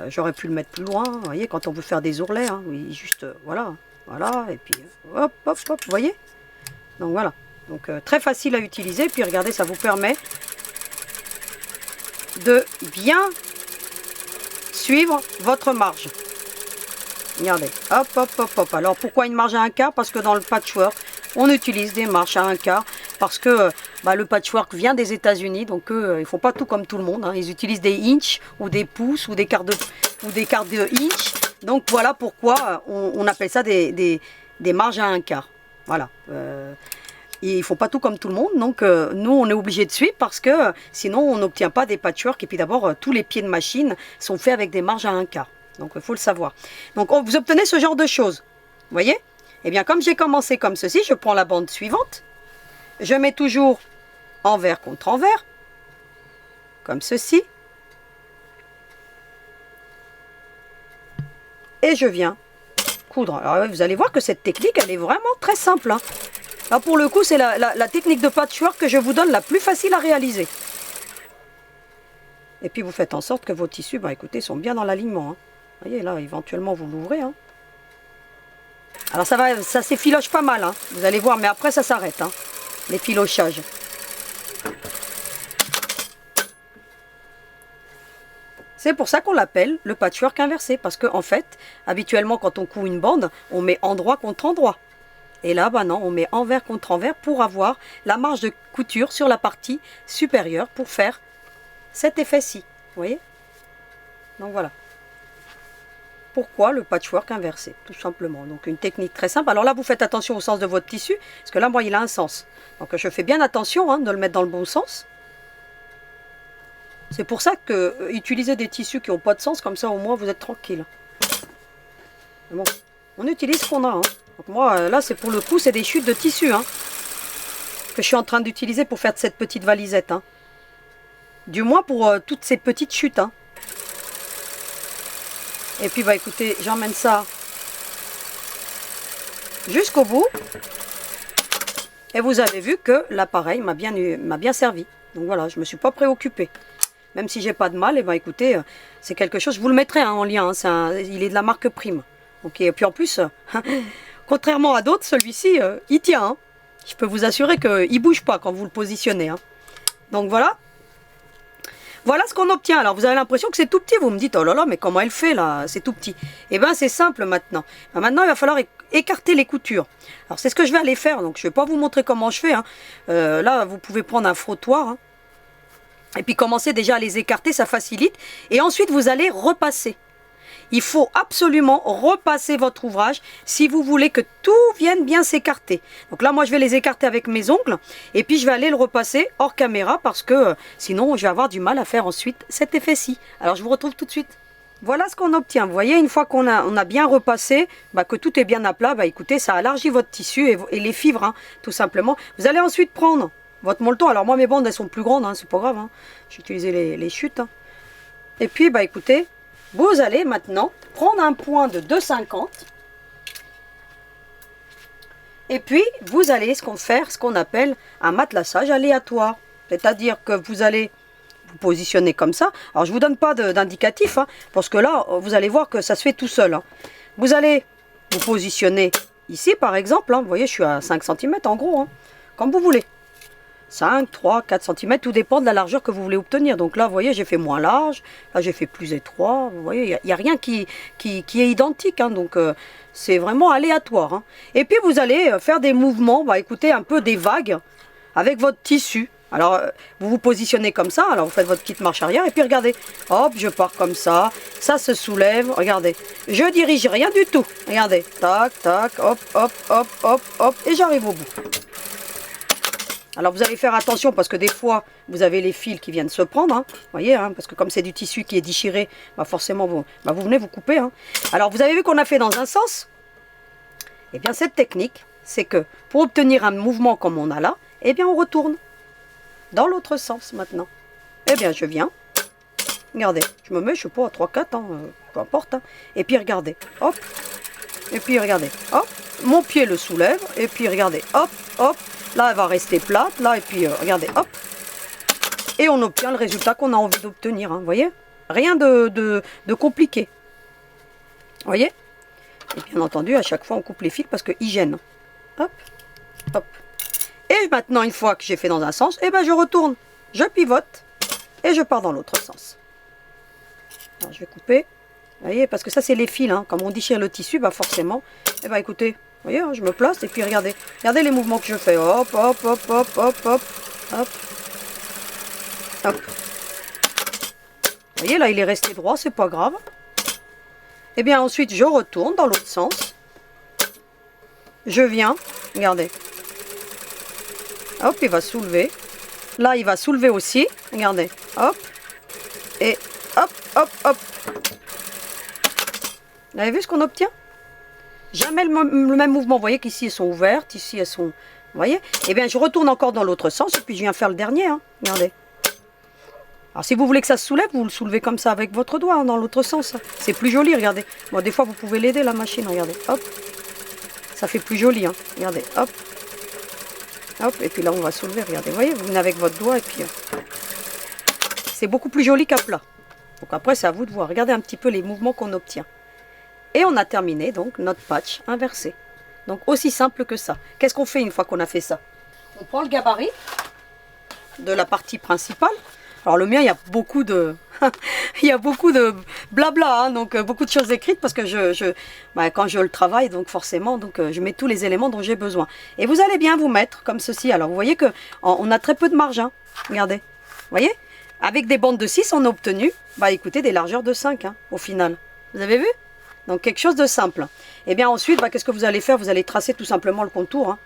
j'aurais pu le mettre plus loin, vous voyez, quand on veut faire des ourlets, hein, oui, juste, voilà, voilà, et puis, hop, hop, hop, vous voyez. Donc voilà, donc très facile à utiliser, puis regardez, ça vous permet de bien suivre votre marge. Regardez, hop, hop, hop, hop. Alors pourquoi une marge à 1/4? Parce que dans le patchwork, on utilise des marges à 1/4, parce que bah, le patchwork vient des États-Unis, donc eux, ils font pas tout comme tout le monde, hein. Ils utilisent des inches ou des pouces ou des quarts de inch. Donc voilà pourquoi on appelle ça des marges à 1/4. Voilà. Ils font pas tout comme tout le monde, donc nous on est obligé de suivre parce que sinon on n'obtient pas des patchwork. Et puis d'abord tous les pieds de machine sont faits avec des marges à 1/4. Donc il faut le savoir. Donc vous obtenez ce genre de choses. Vous voyez? Eh bien comme j'ai commencé comme ceci, je prends la bande suivante. Je mets toujours envers contre envers. Comme ceci. Et je viens coudre. Alors vous allez voir que cette technique, elle est vraiment très simple, hein. Là pour le coup, c'est la technique de patchwork que je vous donne la plus facile à réaliser. Et puis vous faites en sorte que vos tissus, bah écoutez, sont bien dans l'alignement, hein. Vous voyez là, éventuellement vous l'ouvrez, hein. Alors ça s'effiloche pas mal, hein. Vous allez voir, mais après ça s'arrête, hein, l'effilochage. C'est pour ça qu'on l'appelle le patchwork inversé, parce qu'en fait, habituellement quand on coud une bande, on met endroit contre endroit. Et là, bah non, on met envers contre envers pour avoir la marge de couture sur la partie supérieure pour faire cet effet-ci. Vous voyez? Donc voilà. Pourquoi le patchwork inversé? Tout simplement. Donc une technique très simple. Alors là, vous faites attention au sens de votre tissu, parce que là, moi, il a un sens. Donc je fais bien attention, hein, de le mettre dans le bon sens. C'est pour ça que utiliser des tissus qui n'ont pas de sens, comme ça au moins vous êtes tranquille. Bon, on utilise ce qu'on a, hein. Donc moi, là, c'est pour le coup, c'est des chutes de tissu, hein, que je suis en train d'utiliser pour faire cette petite valisette, hein. Du moins pour toutes ces petites chutes, hein. Et puis, bah écoutez, j'emmène ça jusqu'au bout. Et vous avez vu que l'appareil m'a bien servi. Donc voilà, je ne me suis pas préoccupée. Même si j'ai pas de mal, et ben écoutez, c'est quelque chose, je vous le mettrai en lien, hein, il est de la marque Prime. Ok, et puis en plus, contrairement à d'autres, celui-ci, il tient. Hein. Je peux vous assurer qu'il ne bouge pas quand vous le positionnez. Hein. Donc voilà. Voilà ce qu'on obtient. Alors vous avez l'impression que c'est tout petit. Vous me dites, oh là là, mais comment elle fait là? C'est tout petit. Et bien c'est simple maintenant. Ben, maintenant il va falloir écarter les coutures. Alors c'est ce que je vais aller faire. Donc je ne vais pas vous montrer comment je fais. Hein. Là vous pouvez prendre un frottoir. Hein, et puis commencer déjà à les écarter, ça facilite. Et ensuite vous allez repasser. Il faut absolument repasser votre ouvrage si vous voulez que tout vienne bien s'écarter. Donc là, moi, je vais les écarter avec mes ongles. Et puis, je vais aller le repasser hors caméra parce que sinon, je vais avoir du mal à faire ensuite cet effet-ci. Alors, je vous retrouve tout de suite. Voilà ce qu'on obtient. Vous voyez, une fois qu'on a bien repassé, que tout est bien à plat, écoutez, ça élargit votre tissu et les fibres, hein, tout simplement. Vous allez ensuite prendre votre molleton. Alors, moi, mes bandes, elles sont plus grandes, hein, c'est pas grave. Hein. J'ai utilisé les chutes. Hein. Et puis, écoutez... Vous allez maintenant prendre un point de 2,50 et puis vous allez faire ce qu'on appelle un matelassage aléatoire. C'est-à-dire que vous allez vous positionner comme ça. Alors je ne vous donne pas d'indicatif, hein, parce que là, vous allez voir que ça se fait tout seul. Hein. Vous allez vous positionner ici par exemple. Hein, vous voyez, je suis à 5 cm en gros, hein, comme vous voulez. 5, 3, 4 cm, tout dépend de la largeur que vous voulez obtenir. Donc là, vous voyez, j'ai fait moins large, là j'ai fait plus étroit. Vous voyez, il n'y a rien qui est identique, hein, donc c'est vraiment aléatoire. Hein. Et puis vous allez faire des mouvements, écoutez, un peu des vagues avec votre tissu. Alors, vous vous positionnez comme ça, alors vous faites votre petite marche arrière, et puis regardez, hop, je pars comme ça se soulève, regardez. Je dirige rien du tout, regardez, tac, tac, hop, hop, hop, hop, hop, et j'arrive au bout. Alors vous allez faire attention parce que des fois vous avez les fils qui viennent se prendre, hein, voyez, hein, parce que comme c'est du tissu qui est déchiré, forcément vous venez vous couper. Hein. Alors vous avez vu qu'on a fait dans un sens. Et bien cette technique, c'est que pour obtenir un mouvement comme on a là, eh bien on retourne dans l'autre sens maintenant. Eh bien je viens, regardez, je me mets, je sais pas, à 3-4, hein, peu importe, hein, et puis regardez, hop, et puis regardez, hop, mon pied le soulève, et puis regardez, hop, hop. Là, elle va rester plate, là, et puis, regardez, hop. Et on obtient le résultat qu'on a envie d'obtenir, hein, vous voyez. Rien de compliqué. Vous voyez. Et bien entendu, à chaque fois, on coupe les fils parce qu'ils gênent. Hop, hop. Et maintenant, une fois que j'ai fait dans un sens, eh ben, je retourne, je pivote, et je pars dans l'autre sens. Alors, je vais couper. Vous voyez, parce que ça, c'est les fils, hein. Comme on déchire le tissu, forcément, eh ben, écoutez... Vous voyez, hein, je me place et puis regardez. Regardez les mouvements que je fais. Hop, hop, hop, hop, hop, hop, hop. Hop. Vous voyez, là, il est resté droit, c'est pas grave. Et bien ensuite, je retourne dans l'autre sens. Je viens, regardez. Hop, il va soulever. Là, il va soulever aussi. Regardez. Hop. Et hop, hop, hop. Vous avez vu ce qu'on obtient ? Jamais le même mouvement. Vous voyez qu'ici elles sont ouvertes, ici elles sont... Vous voyez? Eh bien je retourne encore dans l'autre sens et puis je viens faire le dernier. Hein. Regardez. Alors si vous voulez que ça se soulève, vous le soulevez comme ça avec votre doigt, hein, dans l'autre sens. C'est plus joli, regardez. Bon, des fois vous pouvez l'aider la machine, regardez. Hop. Ça fait plus joli, hein. Regardez, hop. Hop, et puis là on va soulever, regardez. Vous voyez, vous venez avec votre doigt et puis... c'est beaucoup plus joli qu'à plat. Donc après c'est à vous de voir. Regardez un petit peu les mouvements qu'on obtient. Et on a terminé donc notre patch inversé. Donc aussi simple que ça. Qu'est-ce qu'on fait une fois qu'on a fait ça? On prend le gabarit de la partie principale. Alors le mien, il y a beaucoup de il y a beaucoup de blabla, hein, donc beaucoup de choses écrites parce que quand je le travaille, donc forcément, donc je mets tous les éléments dont j'ai besoin. Et vous allez bien vous mettre comme ceci. Alors vous voyez que on a très peu de marge. Hein. Regardez, vous voyez, avec des bandes de 6, on a obtenu, écoutez, des largeurs de 5 hein, au final. Vous avez vu? Donc quelque chose de simple. Et bien ensuite, qu'est-ce que vous allez faire? Vous allez tracer tout simplement le contour. Hein.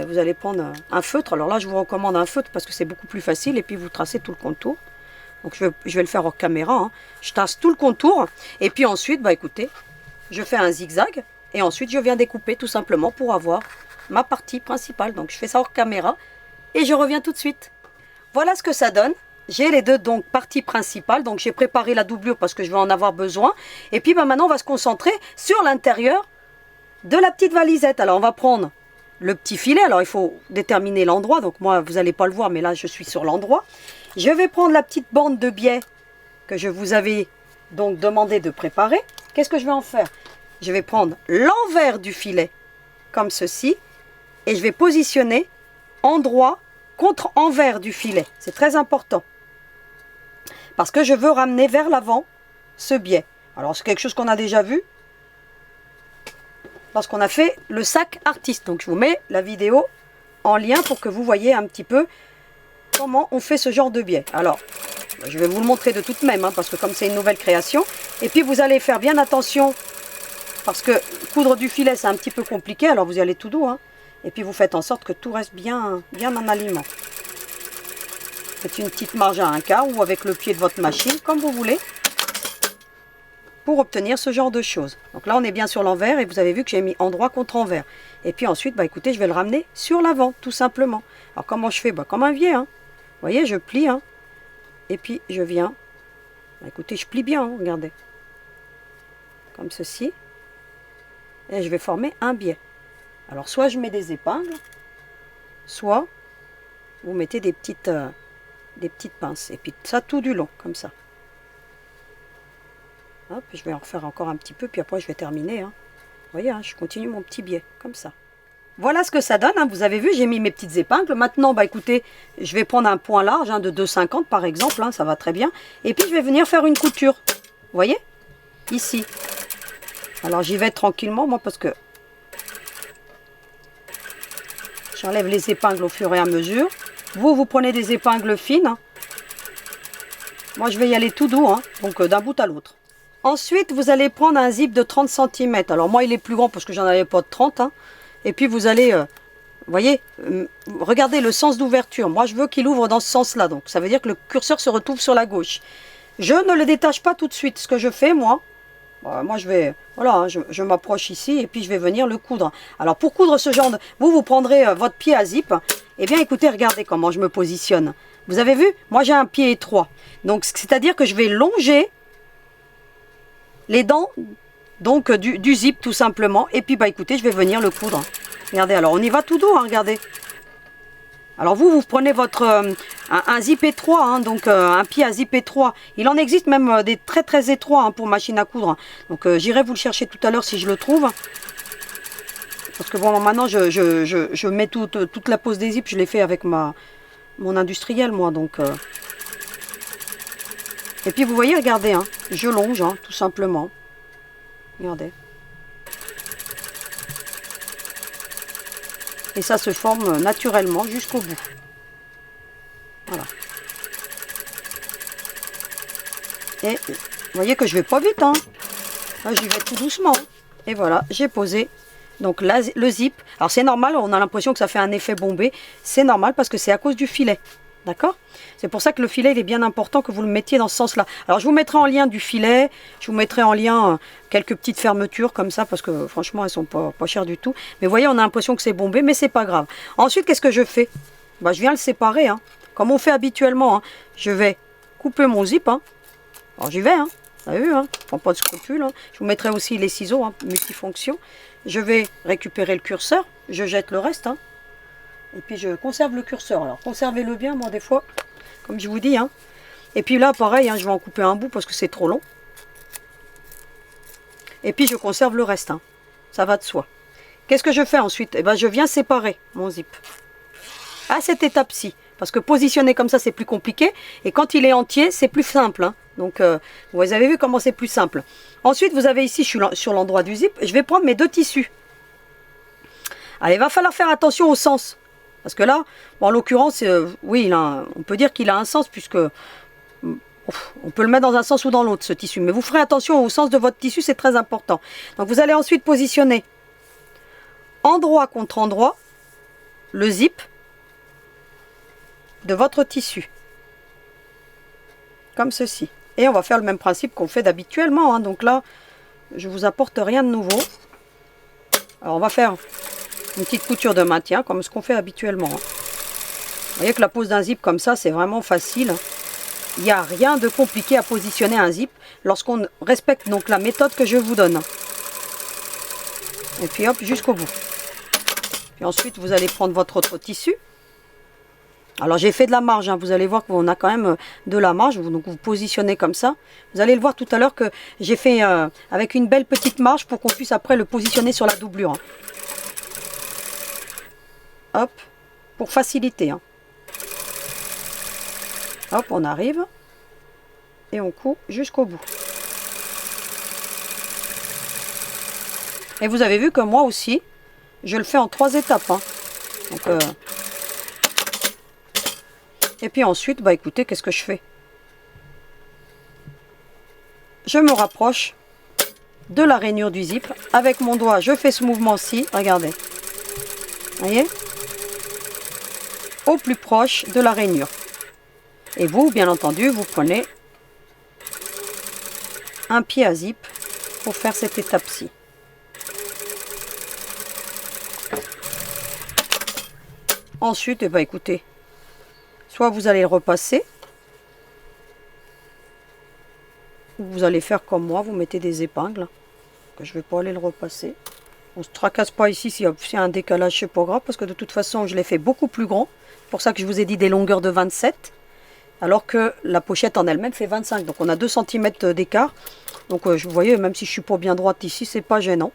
Vous allez prendre un feutre. Alors là, je vous recommande un feutre parce que c'est beaucoup plus facile. Et puis vous tracez tout le contour. Donc je vais le faire hors caméra. Hein. Je trace tout le contour. Et puis ensuite, écoutez, je fais un zigzag. Et ensuite, je viens découper tout simplement pour avoir ma partie principale. Donc je fais ça hors caméra. Et je reviens tout de suite. Voilà ce que ça donne. J'ai les deux donc parties principales, donc j'ai préparé la doublure parce que je vais en avoir besoin. Et puis maintenant on va se concentrer sur l'intérieur de la petite valisette. Alors on va prendre le petit filet. Alors il faut déterminer l'endroit, donc moi vous n'allez pas le voir, mais là je suis sur l'endroit. Je vais prendre la petite bande de biais que je vous avais donc demandé de préparer. Qu'est-ce que je vais en faire? Je vais prendre l'envers du filet, comme ceci, et je vais positionner endroit contre envers du filet. C'est très important, parce que je veux ramener vers l'avant ce biais. Alors c'est quelque chose qu'on a déjà vu lorsqu'on a fait le sac artiste. Donc je vous mets la vidéo en lien pour que vous voyez un petit peu comment on fait ce genre de biais. Alors je vais vous le montrer de toute même, parce que comme c'est une nouvelle création. Et puis vous allez faire bien attention, parce que coudre du filet c'est un petit peu compliqué. Alors vous y allez tout doux, et puis vous faites en sorte que tout reste bien en aliment. Faites une petite marge à un quart ou avec le pied de votre machine, comme vous voulez, pour obtenir ce genre de choses. Donc là on est bien sur l'envers, et vous avez vu que j'ai mis endroit contre envers. Et puis ensuite, écoutez, je vais le ramener sur l'avant, tout simplement. Alors comment je fais? Comme un biais, vous voyez, je plie, et puis je viens, écoutez, je plie bien, regardez, comme ceci, et je vais former un biais. Alors soit je mets des épingles, soit vous mettez des petites pinces, et puis ça tout du long, comme ça. Hop, je vais en refaire encore un petit peu, puis après je vais terminer. Vous voyez, je continue mon petit biais, comme ça. Voilà ce que ça donne, vous avez vu, j'ai mis mes petites épingles. Maintenant, écoutez, je vais prendre un point large, de 2,50 par exemple, ça va très bien. Et puis je vais venir faire une couture, vous voyez, ici. Alors j'y vais tranquillement, moi, parce que j'enlève les épingles au fur et à mesure. Vous prenez des épingles fines. Moi, je vais y aller tout doux, donc d'un bout à l'autre. Ensuite, vous allez prendre un zip de 30 cm. Alors moi, il est plus grand parce que j'en avais pas de 30. Et puis vous allez, vous voyez, regardez le sens d'ouverture. Moi, je veux qu'il ouvre dans ce sens-là. Donc ça veut dire que le curseur se retrouve sur la gauche. Je ne le détache pas tout de suite. Ce que je fais, moi je vais, voilà, je m'approche ici et puis je vais venir le coudre. Alors pour coudre ce genre de... Vous prendrez votre pied à zip. Eh bien, écoutez, regardez comment je me positionne. Vous avez vu? Moi, j'ai un pied étroit. Donc, c'est-à-dire que je vais longer les dents donc du zip tout simplement. Et puis, écoutez, je vais venir le coudre. Regardez, alors on y va tout doux, regardez. Alors vous prenez votre un zip étroit, donc un pied à zip étroit. Il en existe même des très très étroits pour machine à coudre. Donc j'irai vous le chercher tout à l'heure si je le trouve. Parce que bon, maintenant je mets toute la pose des zips, je l'ai fait avec mon industriel, moi. Donc et puis vous voyez, regardez, je longe, tout simplement. Regardez. Et ça se forme naturellement jusqu'au bout. Voilà. Et vous voyez que je vais pas vite, Là, j'y vais tout doucement. Et voilà, j'ai posé donc là, le zip. Alors c'est normal, on a l'impression que ça fait un effet bombé. C'est normal parce que c'est à cause du filet. D'accord? C'est pour ça que le filet, il est bien important que vous le mettiez dans ce sens-là. Alors je vous mettrai en lien du filet, je vous mettrai en lien quelques petites fermetures comme ça, parce que franchement, elles sont pas chères du tout. Mais vous voyez, on a l'impression que c'est bombé, mais c'est pas grave. Ensuite, qu'est-ce que je fais? Je viens le séparer, comme on fait habituellement. Je vais couper mon zip. Alors j'y vais, vous avez vu, je prends pas de scrupules. Je vous mettrai aussi les ciseaux, multifonction. Je vais récupérer le curseur, je jette le reste, et puis je conserve le curseur. Alors conservez-le bien, moi des fois, comme je vous dis. Et puis là, pareil, je vais en couper un bout parce que c'est trop long. Et puis je conserve le reste, ça va de soi. Qu'est-ce que je fais ensuite? Je viens séparer mon zip à cette étape-ci. Parce que positionner comme ça, c'est plus compliqué. Et quand il est entier, c'est plus simple. Donc, vous avez vu comment c'est plus simple. Ensuite, vous avez ici, je suis sur l'endroit du zip. Je vais prendre mes deux tissus. Alors, il va falloir faire attention au sens. Parce que là, en l'occurrence, oui, on peut dire qu'il a un sens, puisque on peut le mettre dans un sens ou dans l'autre, ce tissu. Mais vous ferez attention au sens de votre tissu, c'est très important. Donc, vous allez ensuite positionner endroit contre endroit le zip de votre tissu. Comme ceci. Et on va faire le même principe qu'on fait d'habituellement. Donc là, je vous apporte rien de nouveau. Alors, on va faire une petite couture de maintien, comme ce qu'on fait habituellement. Vous voyez que la pose d'un zip comme ça, c'est vraiment facile. Il n'y a rien de compliqué à positionner un zip lorsqu'on respecte donc la méthode que je vous donne. Et puis hop, jusqu'au bout. Puis ensuite, vous allez prendre votre autre tissu. Alors j'ai fait de la marge, hein. Vous allez voir qu'on a quand même de la marge, donc vous positionnez comme ça. Vous allez le voir tout à l'heure que j'ai fait avec une belle petite marge pour qu'on puisse après le positionner sur la doublure. Hein. Hop, pour faciliter. Hein. Hop, on arrive et on coud jusqu'au bout. Et vous avez vu que moi aussi, je le fais en 3 étapes. Hein. Donc, et puis ensuite, bah écoutez, qu'est-ce que je fais? Je me rapproche de la rainure du zip. Avec mon doigt, je fais ce mouvement-ci. Regardez. Voyez? Au plus proche de la rainure. Et vous, bien entendu, vous prenez un pied à zip pour faire cette étape-ci. Ensuite, eh ben, écoutez, soit vous allez le repasser, ou vous allez faire comme moi, vous mettez des épingles, que je ne vais pas aller le repasser. On ne se tracasse pas ici s'il y a un décalage, c'est pas grave, parce que de toute façon, je l'ai fait beaucoup plus grand. C'est pour ça que je vous ai dit des longueurs de 27, alors que la pochette en elle-même fait 25. Donc on a 2 cm d'écart. Donc vous voyez, même si je suis pas bien droite ici, c'est pas gênant.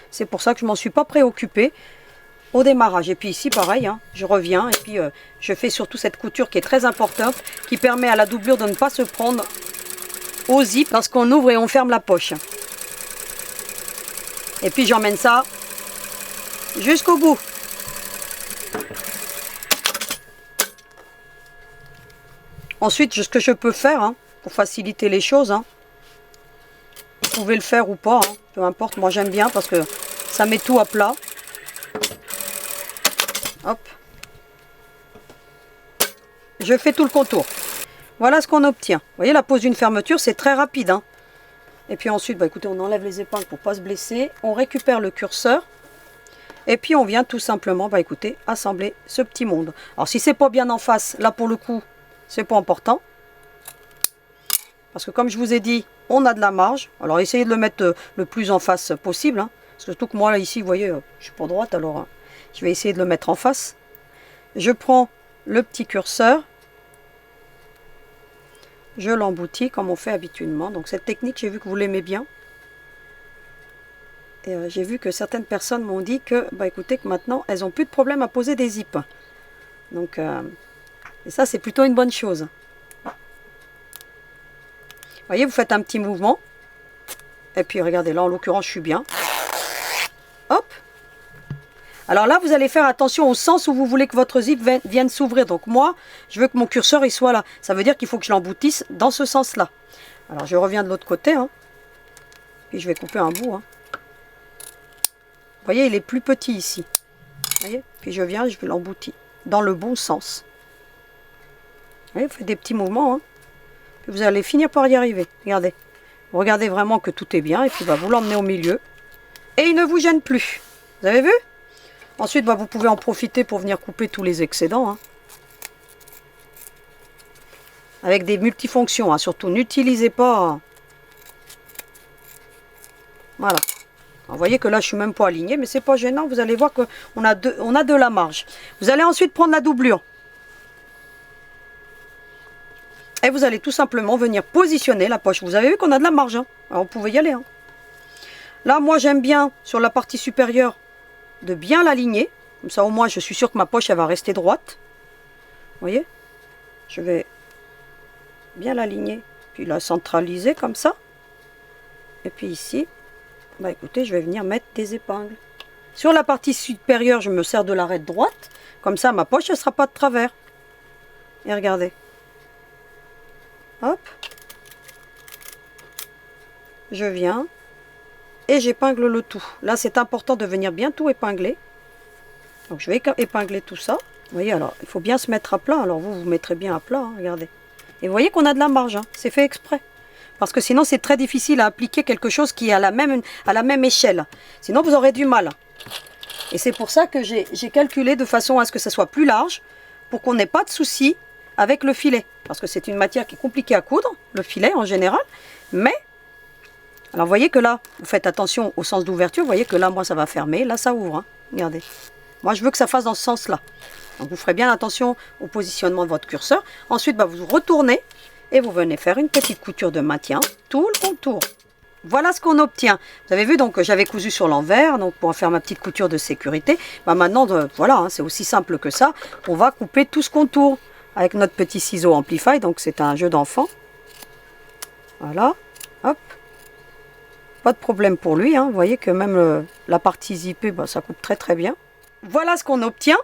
C'est pour ça que je m'en suis pas préoccupée au démarrage. Et puis ici pareil, hein, je reviens et puis je fais surtout cette couture qui est très importante, qui permet à la doublure de ne pas se prendre au zip lorsqu'on ouvre et on ferme la poche. Et puis j'emmène ça jusqu'au bout. Ensuite, ce que je peux faire, hein, pour faciliter les choses, hein, vous pouvez le faire ou pas, hein, peu importe, moi j'aime bien parce que ça met tout à plat. Hop. Je fais tout le contour. Voilà ce qu'on obtient. Vous voyez, la pose d'une fermeture, c'est très rapide. Hein. Et puis ensuite, bah, écoutez, on enlève les épingles pour ne pas se blesser. On récupère le curseur. Et puis on vient tout simplement, bah, écoutez, assembler ce petit monde. Alors si c'est pas bien en face, là pour le coup, c'est pas important. Parce que comme je vous ai dit, on a de la marge. Alors essayez de le mettre le plus en face possible. Hein. Surtout que moi, là, ici, vous voyez, je suis pas droite, alors... je vais essayer de le mettre en face. Je prends le petit curseur. Je l'emboutis comme on fait habituellement. Donc cette technique, j'ai vu que vous l'aimez bien. Et j'ai vu que certaines personnes m'ont dit que, bah écoutez, que maintenant, elles n'ont plus de problème à poser des zips. Donc, et ça, c'est plutôt une bonne chose. Vous voyez, vous faites un petit mouvement. Et puis, regardez, là, en l'occurrence, je suis bien. Hop. Alors là, vous allez faire attention au sens où vous voulez que votre zip vienne s'ouvrir. Donc moi, je veux que mon curseur il soit là. Ça veut dire qu'il faut que je l'emboutisse dans ce sens-là. Alors je reviens de l'autre côté. Hein. Puis je vais couper un bout. Hein. Vous voyez, il est plus petit ici. Vous voyez? Puis je viens, je vais l'emboutir dans le bon sens. Vous voyez, vous faites des petits mouvements. Hein. Puis vous allez finir par y arriver. Regardez. Vous regardez vraiment que tout est bien. Et puis bah, vous l'emmenez au milieu. Et il ne vous gêne plus. Vous avez vu? Ensuite, bah, vous pouvez en profiter pour venir couper tous les excédents. Hein. Avec des multifonctions. Hein. Surtout, n'utilisez pas... Voilà. Alors, vous voyez que là, je ne suis même pas alignée, mais c'est pas gênant. Vous allez voir qu'on a de la marge. Vous allez ensuite prendre la doublure. Et vous allez tout simplement venir positionner la poche. Vous avez vu qu'on a de la marge. Hein. Alors, vous pouvez y aller. Hein. Là, moi, j'aime bien, sur la partie supérieure, de bien l'aligner. Comme ça, au moins, je suis sûre que ma poche, elle va rester droite. Vous voyez? Je vais bien l'aligner, puis la centraliser comme ça. Et puis ici, bah écoutez, je vais venir mettre des épingles. Sur la partie supérieure, je me sers de l'arête droite. Comme ça, ma poche, elle ne sera pas de travers. Et regardez. Hop. Je viens. Et j'épingle le tout. Là, c'est important de venir bien tout épingler. Donc, je vais épingler tout ça. Vous voyez, alors, il faut bien se mettre à plat. Alors, vous mettrez bien à plat, hein, regardez. Et vous voyez qu'on a de la marge. Hein, c'est fait exprès. Parce que sinon, c'est très difficile à appliquer quelque chose qui est à la même échelle. Sinon, vous aurez du mal. Et c'est pour ça que j'ai calculé de façon à ce que ça soit plus large. Pour qu'on n'ait pas de soucis avec le filet. Parce que c'est une matière qui est compliquée à coudre, le filet en général. Mais... alors, vous voyez que là, vous faites attention au sens d'ouverture. Vous voyez que là, moi, ça va fermer. Là, ça ouvre. Hein. Regardez. Moi, je veux que ça fasse dans ce sens-là. Donc, vous ferez bien attention au positionnement de votre curseur. Ensuite, bah, vous retournez et vous venez faire une petite couture de maintien, tout le contour. Voilà ce qu'on obtient. Vous avez vu, donc j'avais cousu sur l'envers, donc pour faire ma petite couture de sécurité. Bah, maintenant, voilà, hein, c'est aussi simple que ça. On va couper tout ce contour avec notre petit ciseau Amplify. Donc, c'est un jeu d'enfant. Voilà, hop. Pas de problème pour lui, hein. Vous voyez que même la partie zippée, bah, ça coupe très très bien. Voilà ce qu'on obtient.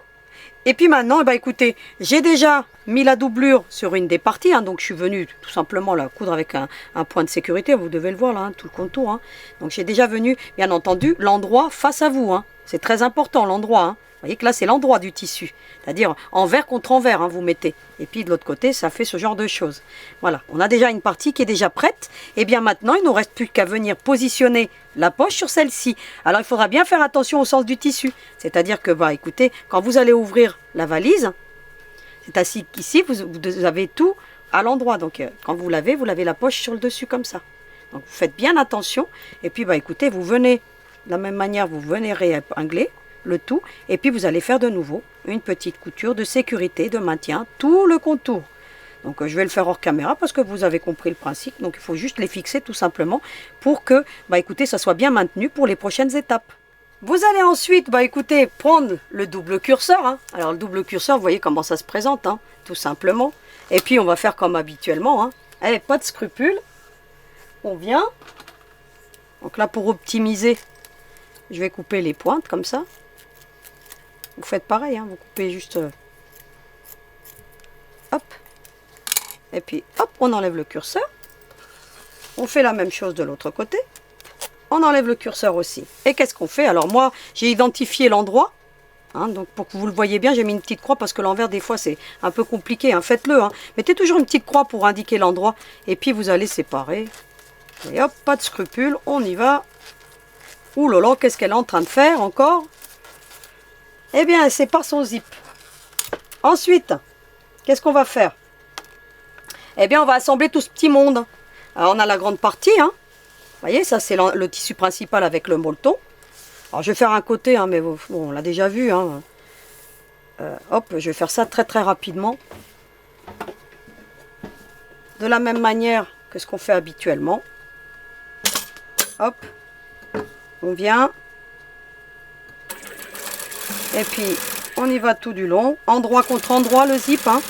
Et puis maintenant, bah, écoutez, j'ai déjà mis la doublure sur une des parties, hein, donc je suis venue tout simplement la coudre avec un point de sécurité, vous devez le voir là, hein, tout le contour. Hein. Donc j'ai déjà venu, bien entendu, l'endroit face à vous. Hein. C'est très important l'endroit. Hein. Vous voyez que là c'est l'endroit du tissu, c'est-à-dire envers contre envers, hein, vous mettez. Et puis de l'autre côté, ça fait ce genre de choses. Voilà, on a déjà une partie qui est déjà prête. Et bien maintenant, il ne nous reste plus qu'à venir positionner la poche sur celle-ci. Alors il faudra bien faire attention au sens du tissu. C'est-à-dire que, bah, écoutez, quand vous allez ouvrir la valise, c'est ainsi qu'ici, vous avez tout à l'endroit. Donc quand vous lavez la poche sur le dessus comme ça. Donc vous faites bien attention. Et puis, bah, écoutez, vous venez, de la même manière, vous venez réépingler le tout. Et puis vous allez faire de nouveau une petite couture de sécurité, de maintien, tout le contour. Donc je vais le faire hors caméra parce que vous avez compris le principe. Donc il faut juste les fixer tout simplement pour que, bah, écoutez, ça soit bien maintenu pour les prochaines étapes. Vous allez ensuite, bah, écoutez, prendre le double curseur. Hein. Alors le double curseur, vous voyez comment ça se présente, hein, tout simplement. Et puis on va faire comme habituellement. Hein. Allez, pas de scrupules. On vient. Donc là, pour optimiser, je vais couper les pointes comme ça. Vous faites pareil, hein, vous coupez juste... hop. Et puis, hop, on enlève le curseur. On fait la même chose de l'autre côté. On enlève le curseur aussi. Et qu'est-ce qu'on fait? Alors moi, j'ai identifié l'endroit. Hein, donc pour que vous le voyez bien, j'ai mis une petite croix parce que l'envers, des fois, c'est un peu compliqué. Hein, faites-le. Hein. Mettez toujours une petite croix pour indiquer l'endroit. Et puis, vous allez séparer. Et hop, pas de scrupules. On y va. Ouh là là, qu'est-ce qu'elle est en train de faire encore? Eh bien, elle sépare son zip. Ensuite, qu'est-ce qu'on va faire? Eh bien, on va assembler tout ce petit monde. Alors, on a la grande partie. Hein. Vous voyez, ça, c'est le tissu principal avec le molleton. Alors, je vais faire un côté, hein, mais bon, on l'a déjà vu. Hein. Hop, je vais faire ça très, très rapidement. De la même manière que ce qu'on fait habituellement. Hop, on vient... Et puis, on y va tout du long, endroit contre endroit, le zip. Hein.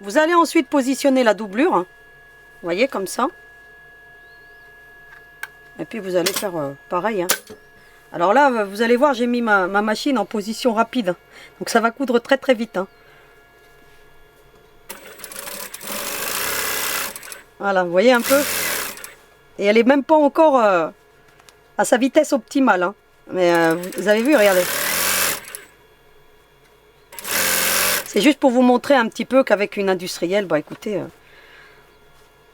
Vous allez ensuite positionner la doublure. Hein. Vous voyez, comme ça. Et puis, vous allez faire pareil. Hein. Alors là, vous allez voir, j'ai mis ma machine en position rapide. Donc, ça va coudre très, très vite. Hein. Voilà, vous voyez un peu. Et elle n'est même pas encore à sa vitesse optimale. Hein. Mais vous avez vu, regardez. C'est juste pour vous montrer un petit peu qu'avec une industrielle, bah écoutez,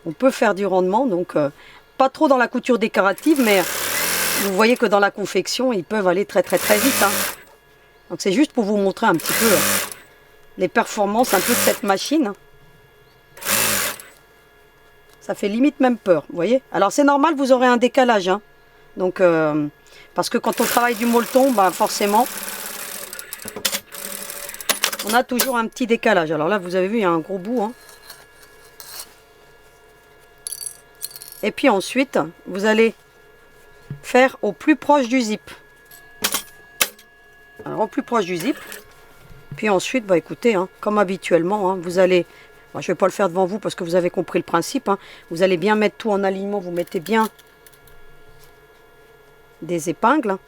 on peut faire du rendement. Donc, pas trop dans la couture décorative, mais vous voyez que dans la confection, ils peuvent aller très très très vite. Hein. Donc, c'est juste pour vous montrer un petit peu les performances un peu de cette machine. Ça fait limite même peur, vous voyez. Alors, c'est normal, vous aurez un décalage. Hein. Donc, parce que quand on travaille du molleton, bah, forcément... on a toujours un petit décalage. Alors là, vous avez vu, il y a un gros bout. Hein. Et puis ensuite, vous allez faire au plus proche du zip. Alors au plus proche du zip. Puis ensuite, bah écoutez, hein, comme habituellement, hein, vous allez... Bon, je ne vais pas le faire devant vous parce que vous avez compris le principe. Hein. Vous allez bien mettre tout en alignement. Vous mettez bien des épingles. Hein.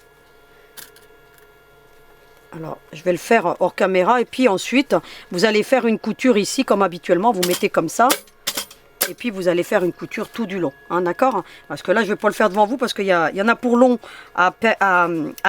Alors, je vais le faire hors caméra. Et puis ensuite, vous allez faire une couture ici, comme habituellement. Vous mettez comme ça. Et puis, vous allez faire une couture tout du long. Hein, d'accord? Parce que là, je ne vais pas le faire devant vous parce qu'il y en a pour long à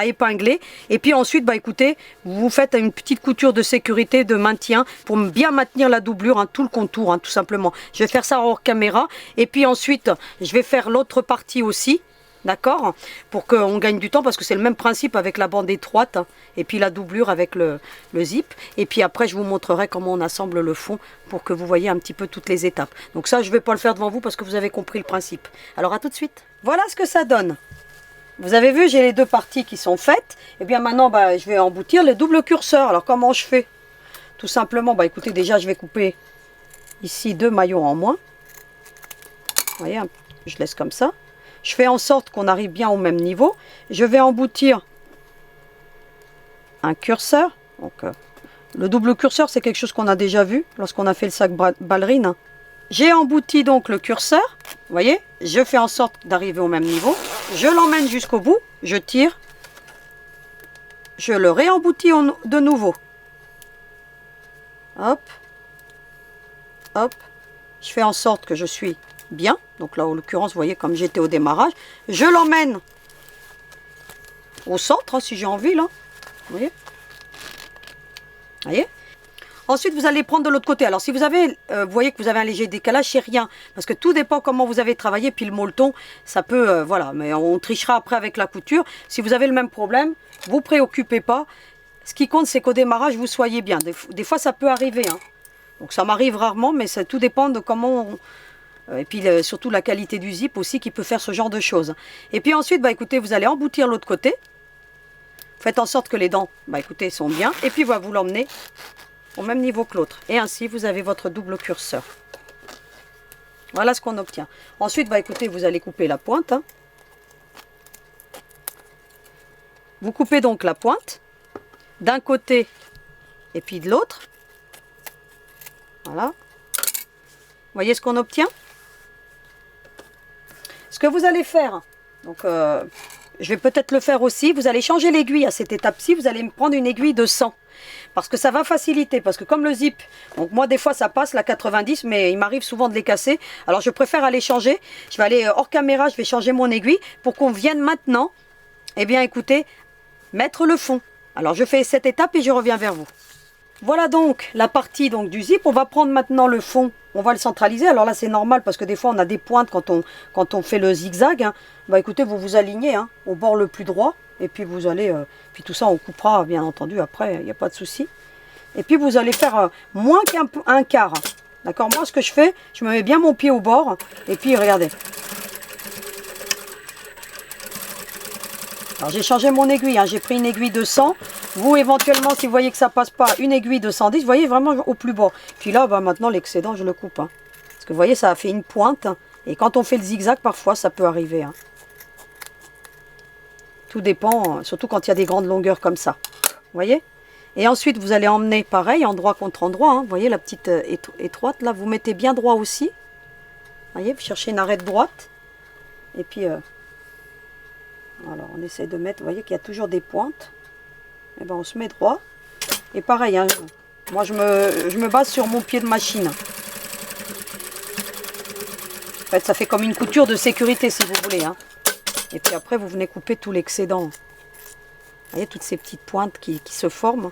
épingler. Et puis ensuite, bah, écoutez, vous faites une petite couture de sécurité, de maintien, pour bien maintenir la doublure, hein, tout le contour, hein, tout simplement. Je vais faire ça hors caméra. Et puis ensuite, je vais faire l'autre partie aussi. D'accord? Pour qu'on gagne du temps, parce que c'est le même principe avec la bande étroite, hein, et puis la doublure avec le zip. Et puis après, je vous montrerai comment on assemble le fond pour que vous voyez un petit peu toutes les étapes. Donc ça, je ne vais pas le faire devant vous parce que vous avez compris le principe. Alors à tout de suite. Voilà ce que ça donne. Vous avez vu, j'ai les deux parties qui sont faites. Et bien maintenant, je vais emboutir le double curseur. Alors comment je fais? Tout simplement, écoutez, déjà je vais couper ici 2 maillons en moins. Vous voyez, je laisse comme ça. Je fais en sorte qu'on arrive bien au même niveau. Je vais emboutir un curseur. Donc, le double curseur, c'est quelque chose qu'on a déjà vu lorsqu'on a fait le sac ballerine. J'ai embouti donc le curseur. Vous voyez, je fais en sorte d'arriver au même niveau. Je l'emmène jusqu'au bout. Je tire. Je le réemboutis de nouveau. Hop. Hop. Je fais en sorte que je suis bien. Donc là, en l'occurrence, vous voyez, comme j'étais au démarrage. Je l'emmène au centre, hein, si j'ai envie, là. Vous voyez? Vous voyez? Ensuite, vous allez prendre de l'autre côté. Alors, si vous avez, vous voyez que vous avez un léger décalage, c'est rien. Parce que tout dépend comment vous avez travaillé. Puis le molleton, ça peut, voilà. Mais on trichera après avec la couture. Si vous avez le même problème, vous préoccupez pas. Ce qui compte, c'est qu'au démarrage, vous soyez bien. Des fois, ça peut arriver. Hein. Donc, ça m'arrive rarement, mais ça tout dépend de comment et puis, surtout la qualité du zip aussi qui peut faire ce genre de choses. Et puis ensuite, écoutez, vous allez emboutir l'autre côté. Faites en sorte que les dents, écoutez, sont bien. Et puis, vous l'emmenez au même niveau que l'autre. Et ainsi, vous avez votre double curseur. Voilà ce qu'on obtient. Ensuite, écoutez, vous allez couper la pointe. Hein. Vous coupez donc la pointe d'un côté et puis de l'autre. Voilà. Vous voyez ce qu'on obtient? Ce que vous allez faire, donc je vais peut-être le faire aussi, vous allez changer l'aiguille à cette étape-ci, vous allez me prendre une aiguille de 100. Parce que ça va faciliter, parce que comme le zip, donc moi des fois ça passe la 90, mais il m'arrive souvent de les casser. Alors je préfère aller changer, je vais aller hors caméra, je vais changer mon aiguille pour qu'on vienne maintenant, eh bien écoutez, mettre le fond. Alors je fais cette étape et je reviens vers vous. Voilà donc la partie donc, du zip, on va prendre maintenant le fond, on va le centraliser. Alors là c'est normal parce que des fois on a des pointes quand on fait le zigzag. Hein. Écoutez, vous vous alignez hein, au bord le plus droit. Et puis vous allez, puis tout ça on coupera bien entendu après, il n'y a pas de souci. Et puis vous allez faire moins qu'un quart. D'accord? Moi ce que je fais, je me mets bien mon pied au bord. Et puis regardez. Alors j'ai changé mon aiguille, hein, j'ai pris une aiguille de 100. Vous éventuellement si vous voyez que ça passe pas, une aiguille de 110, vous voyez vraiment au plus bas. Puis là maintenant l'excédent je le coupe. Hein. Parce que vous voyez ça a fait une pointe. Hein, et quand on fait le zigzag parfois ça peut arriver. Hein. Tout dépend, surtout quand il y a des grandes longueurs comme ça. Vous voyez? Et ensuite, vous allez emmener pareil, endroit contre endroit. Hein. Vous voyez la petite étroite là, vous mettez bien droit aussi. Vous voyez, vous cherchez une arête droite. Et puis, alors on essaie de mettre, vous voyez qu'il y a toujours des pointes. Et ben on se met droit. Et pareil, hein, moi je me base sur mon pied de machine. En fait, ça fait comme une couture de sécurité si vous voulez. Hein. Et puis après, vous venez couper tout l'excédent. Vous voyez, toutes ces petites pointes qui se forment.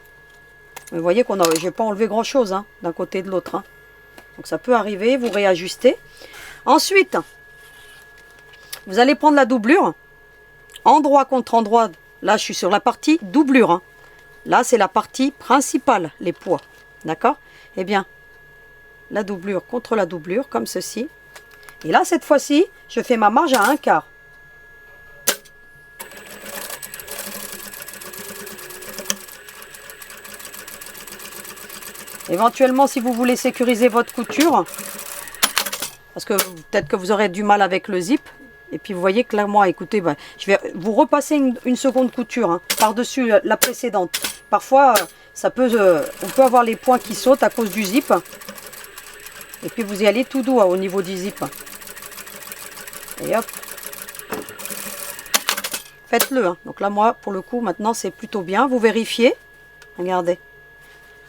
Vous voyez qu'on a, j'ai pas enlevé grand chose hein, d'un côté et de l'autre. Hein. Donc ça peut arriver, vous réajustez. Ensuite, vous allez prendre la doublure. Endroit contre endroit. Là, je suis sur la partie doublure. Hein. Là, c'est la partie principale, les poids. D'accord? Eh bien, la doublure contre la doublure, comme ceci. Et là, cette fois-ci, je fais ma marge à un quart. Éventuellement, si vous voulez sécuriser votre couture, parce que peut-être que vous aurez du mal avec le zip, et puis vous voyez que là, moi, écoutez, je vais vous repasser une seconde couture hein, par-dessus la précédente. Parfois, on peut avoir les points qui sautent à cause du zip. Et puis vous y allez tout doux hein, au niveau du zip. Et hop. Faites-le. Hein. Donc là, moi, pour le coup, maintenant, c'est plutôt bien. Vous vérifiez. Regardez.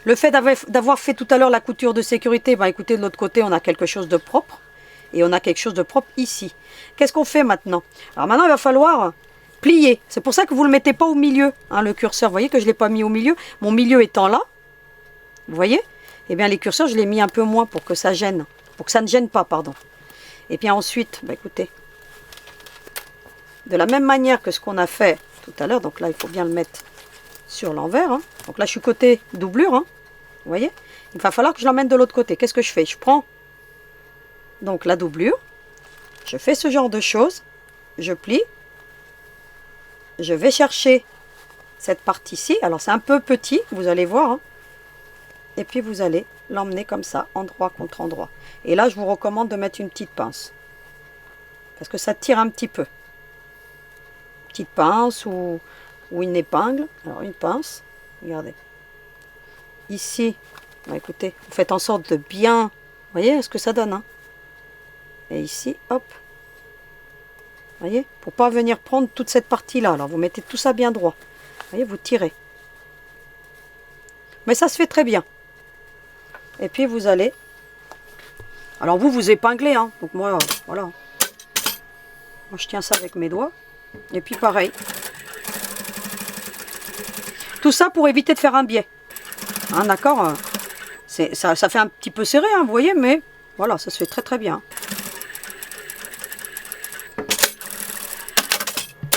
Le fait d'avoir fait tout à l'heure la couture de sécurité, écoutez, de l'autre côté, on a quelque chose de propre. Et on a quelque chose de propre ici. Qu'est-ce qu'on fait maintenant? Alors maintenant, il va falloir plier. C'est pour ça que vous ne le mettez pas au milieu, hein, le curseur. Vous voyez que je ne l'ai pas mis au milieu. Mon milieu étant là, vous voyez? Eh bien, les curseurs, je les ai mis un peu moins pour que ça gêne. Pour que ça ne gêne pas, pardon. Et puis ensuite, écoutez, de la même manière que ce qu'on a fait tout à l'heure, donc là, il faut bien le mettre sur l'envers. Hein. Donc là, je suis côté doublure. Hein. Vous voyez? Il va falloir que je l'emmène de l'autre côté. Qu'est-ce que je fais? Je prends donc la doublure. Je fais ce genre de choses. Je plie. je vais chercher cette partie-ci. Alors c'est un peu petit, vous allez voir. Hein. Et puis vous allez l'emmener comme ça, endroit contre endroit. Et là, je vous recommande de mettre une petite pince. Parce que ça tire un petit peu. Petite pince ou une épingle. Alors une pince, regardez. Ici, bah, écoutez, vous faites en sorte de bien... Vous voyez ce que ça donne, hein. Et ici, hop. Vous voyez, pour pas venir prendre toute cette partie-là. Alors vous mettez tout ça bien droit. Vous voyez, vous tirez. Mais ça se fait très bien. Et puis vous allez... Alors vous épinglez, hein. Donc moi, voilà. Moi je tiens ça avec mes doigts. Et puis pareil. Tout ça pour éviter de faire un biais. Hein, d'accord, ça fait un petit peu serré, hein, vous voyez, mais voilà, ça se fait très très bien.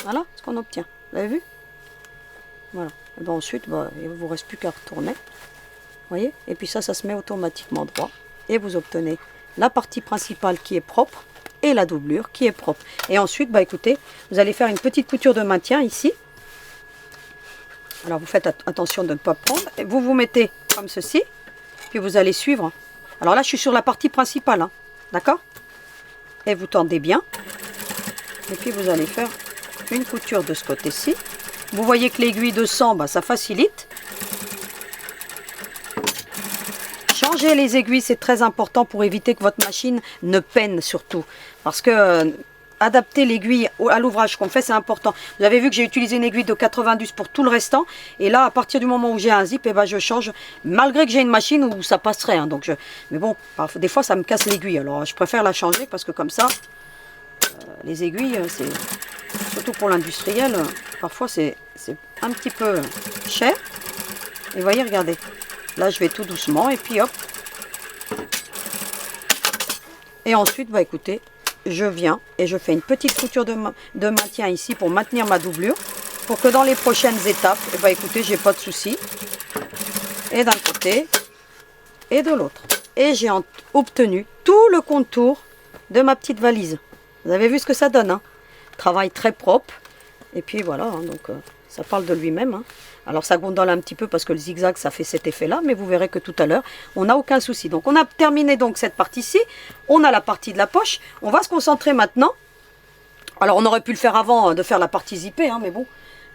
Voilà ce qu'on obtient. Vous avez vu? Voilà. Et ben ensuite, bah, il ne vous reste plus qu'à retourner. Vous voyez? Et puis ça se met automatiquement droit. Et vous obtenez la partie principale qui est propre et la doublure qui est propre. Et ensuite, bah écoutez, vous allez faire une petite couture de maintien ici. Alors vous faites attention de ne pas prendre. Et vous vous mettez comme ceci. Puis vous allez suivre. Alors là, je suis sur la partie principale. Hein, d'accord? Et vous tendez bien. Et puis vous allez faire une couture de ce côté-ci. Vous voyez que l'aiguille de 100, bah, ça facilite. Changez les aiguilles, c'est très important pour éviter que votre machine ne peine surtout. Parce que adapter l'aiguille à l'ouvrage qu'on fait, c'est important. Vous avez vu que j'ai utilisé une aiguille de 90 pour tout le restant. Et là, à partir du moment où j'ai un zip, eh ben, je change. Malgré que j'ai une machine où ça passerait. Hein, donc mais bon, des fois, ça me casse l'aiguille. Alors, je préfère la changer parce que comme ça, les aiguilles, c'est surtout pour l'industriel, parfois, c'est un petit peu cher. Et vous voyez, regardez. Là, je vais tout doucement et puis hop. Et ensuite, bah écoutez, je viens et je fais une petite couture de maintien ici pour maintenir ma doublure. Pour que dans les prochaines étapes, et bah écoutez, j'ai pas de souci. Et d'un côté et de l'autre. Et j'ai obtenu tout le contour de ma petite valise. Vous avez vu ce que ça donne, hein? Travail très propre. Et puis voilà, hein, donc ça parle de lui-même. Hein. Alors ça gondole un petit peu parce que le zigzag ça fait cet effet là, mais vous verrez que tout à l'heure on n'a aucun souci. Donc on a terminé donc cette partie-ci, on a la partie de la poche, on va se concentrer maintenant. Alors on aurait pu le faire avant de faire la partie zippée, hein, mais bon,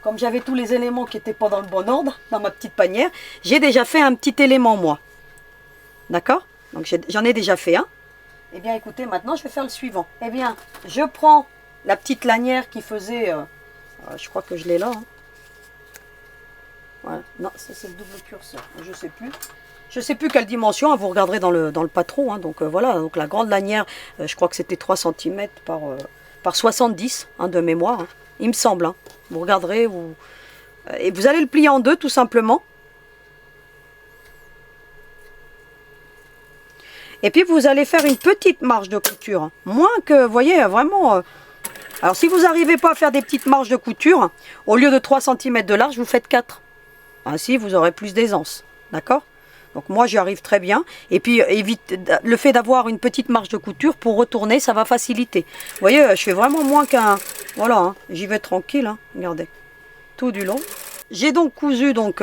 comme j'avais tous les éléments qui n'étaient pas dans le bon ordre, dans ma petite panière, j'ai déjà fait un petit élément moi. D'accord? Donc j'en ai déjà fait un. Eh bien écoutez, maintenant je vais faire le suivant. Eh bien, je prends la petite lanière qui faisait, je crois que je l'ai là, hein. Voilà. Non, ça c'est le double curseur. Je sais plus. Je sais plus quelle dimension. Hein, vous regarderez dans le patron. Hein, donc voilà. Donc la grande lanière, je crois que c'était 3 cm par 70 hein, de mémoire. Hein, il me semble. Hein. Vous regarderez. Et vous allez le plier en deux tout simplement. Et puis vous allez faire une petite marge de couture. Hein, moins que, vous voyez, vraiment... alors si vous n'arrivez pas à faire des petites marges de couture, au lieu de 3 cm de large, vous faites 4. Ainsi, vous aurez plus d'aisance. D'accord? Donc moi, j'y arrive très bien. Et puis, le fait d'avoir une petite marge de couture pour retourner, ça va faciliter. Vous voyez, je fais vraiment moins qu'un... Voilà, hein, j'y vais tranquille. Hein, regardez. Tout du long. J'ai donc cousu donc,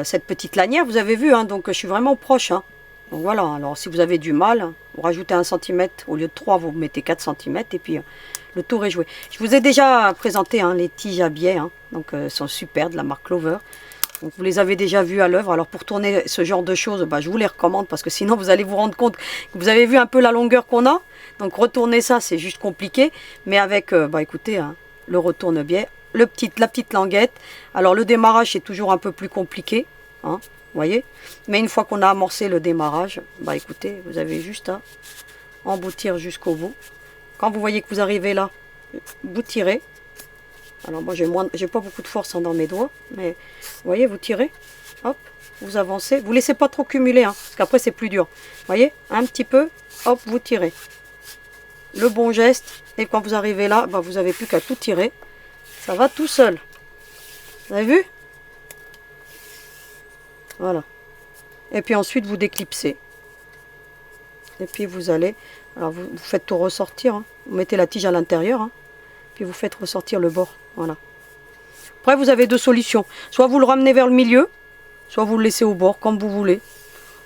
cette petite lanière. Vous avez vu, hein, donc je suis vraiment proche. Hein. Donc voilà, alors si vous avez du mal, vous rajoutez 1 cm. Au lieu de 3, vous mettez 4 cm. Et puis, le tour est joué. Je vous ai déjà présenté hein, les tiges à biais. Hein, donc, sont super, de la marque Clover. Donc, vous les avez déjà vus à l'œuvre. Alors pour tourner ce genre de choses, bah, je vous les recommande parce que sinon vous allez vous rendre compte que vous avez vu un peu la longueur qu'on a. Donc retourner ça, c'est juste compliqué. Mais avec, bah, écoutez, hein, le retourne-biais, la petite languette. Alors le démarrage, c'est toujours un peu plus compliqué. Hein, vous voyez. Mais une fois qu'on a amorcé le démarrage, bah, écoutez, vous avez juste à emboutir jusqu'au bout. Quand vous voyez que vous arrivez là, vous tirez. Alors moi j'ai pas beaucoup de force hein, dans mes doigts, mais vous voyez, vous tirez, hop, vous avancez, vous laissez pas trop cumuler, hein, parce qu'après c'est plus dur. Vous voyez, un petit peu, hop, vous tirez. Le bon geste, et quand vous arrivez là, bah, vous n'avez plus qu'à tout tirer. Ça va tout seul. Vous avez vu? Voilà. Et puis ensuite vous déclipsez. Et puis vous allez, alors vous faites tout ressortir, hein. Vous mettez la tige à l'intérieur, hein, puis vous faites ressortir le bord, voilà. Après, vous avez deux solutions. Soit vous le ramenez vers le milieu, soit vous le laissez au bord, comme vous voulez.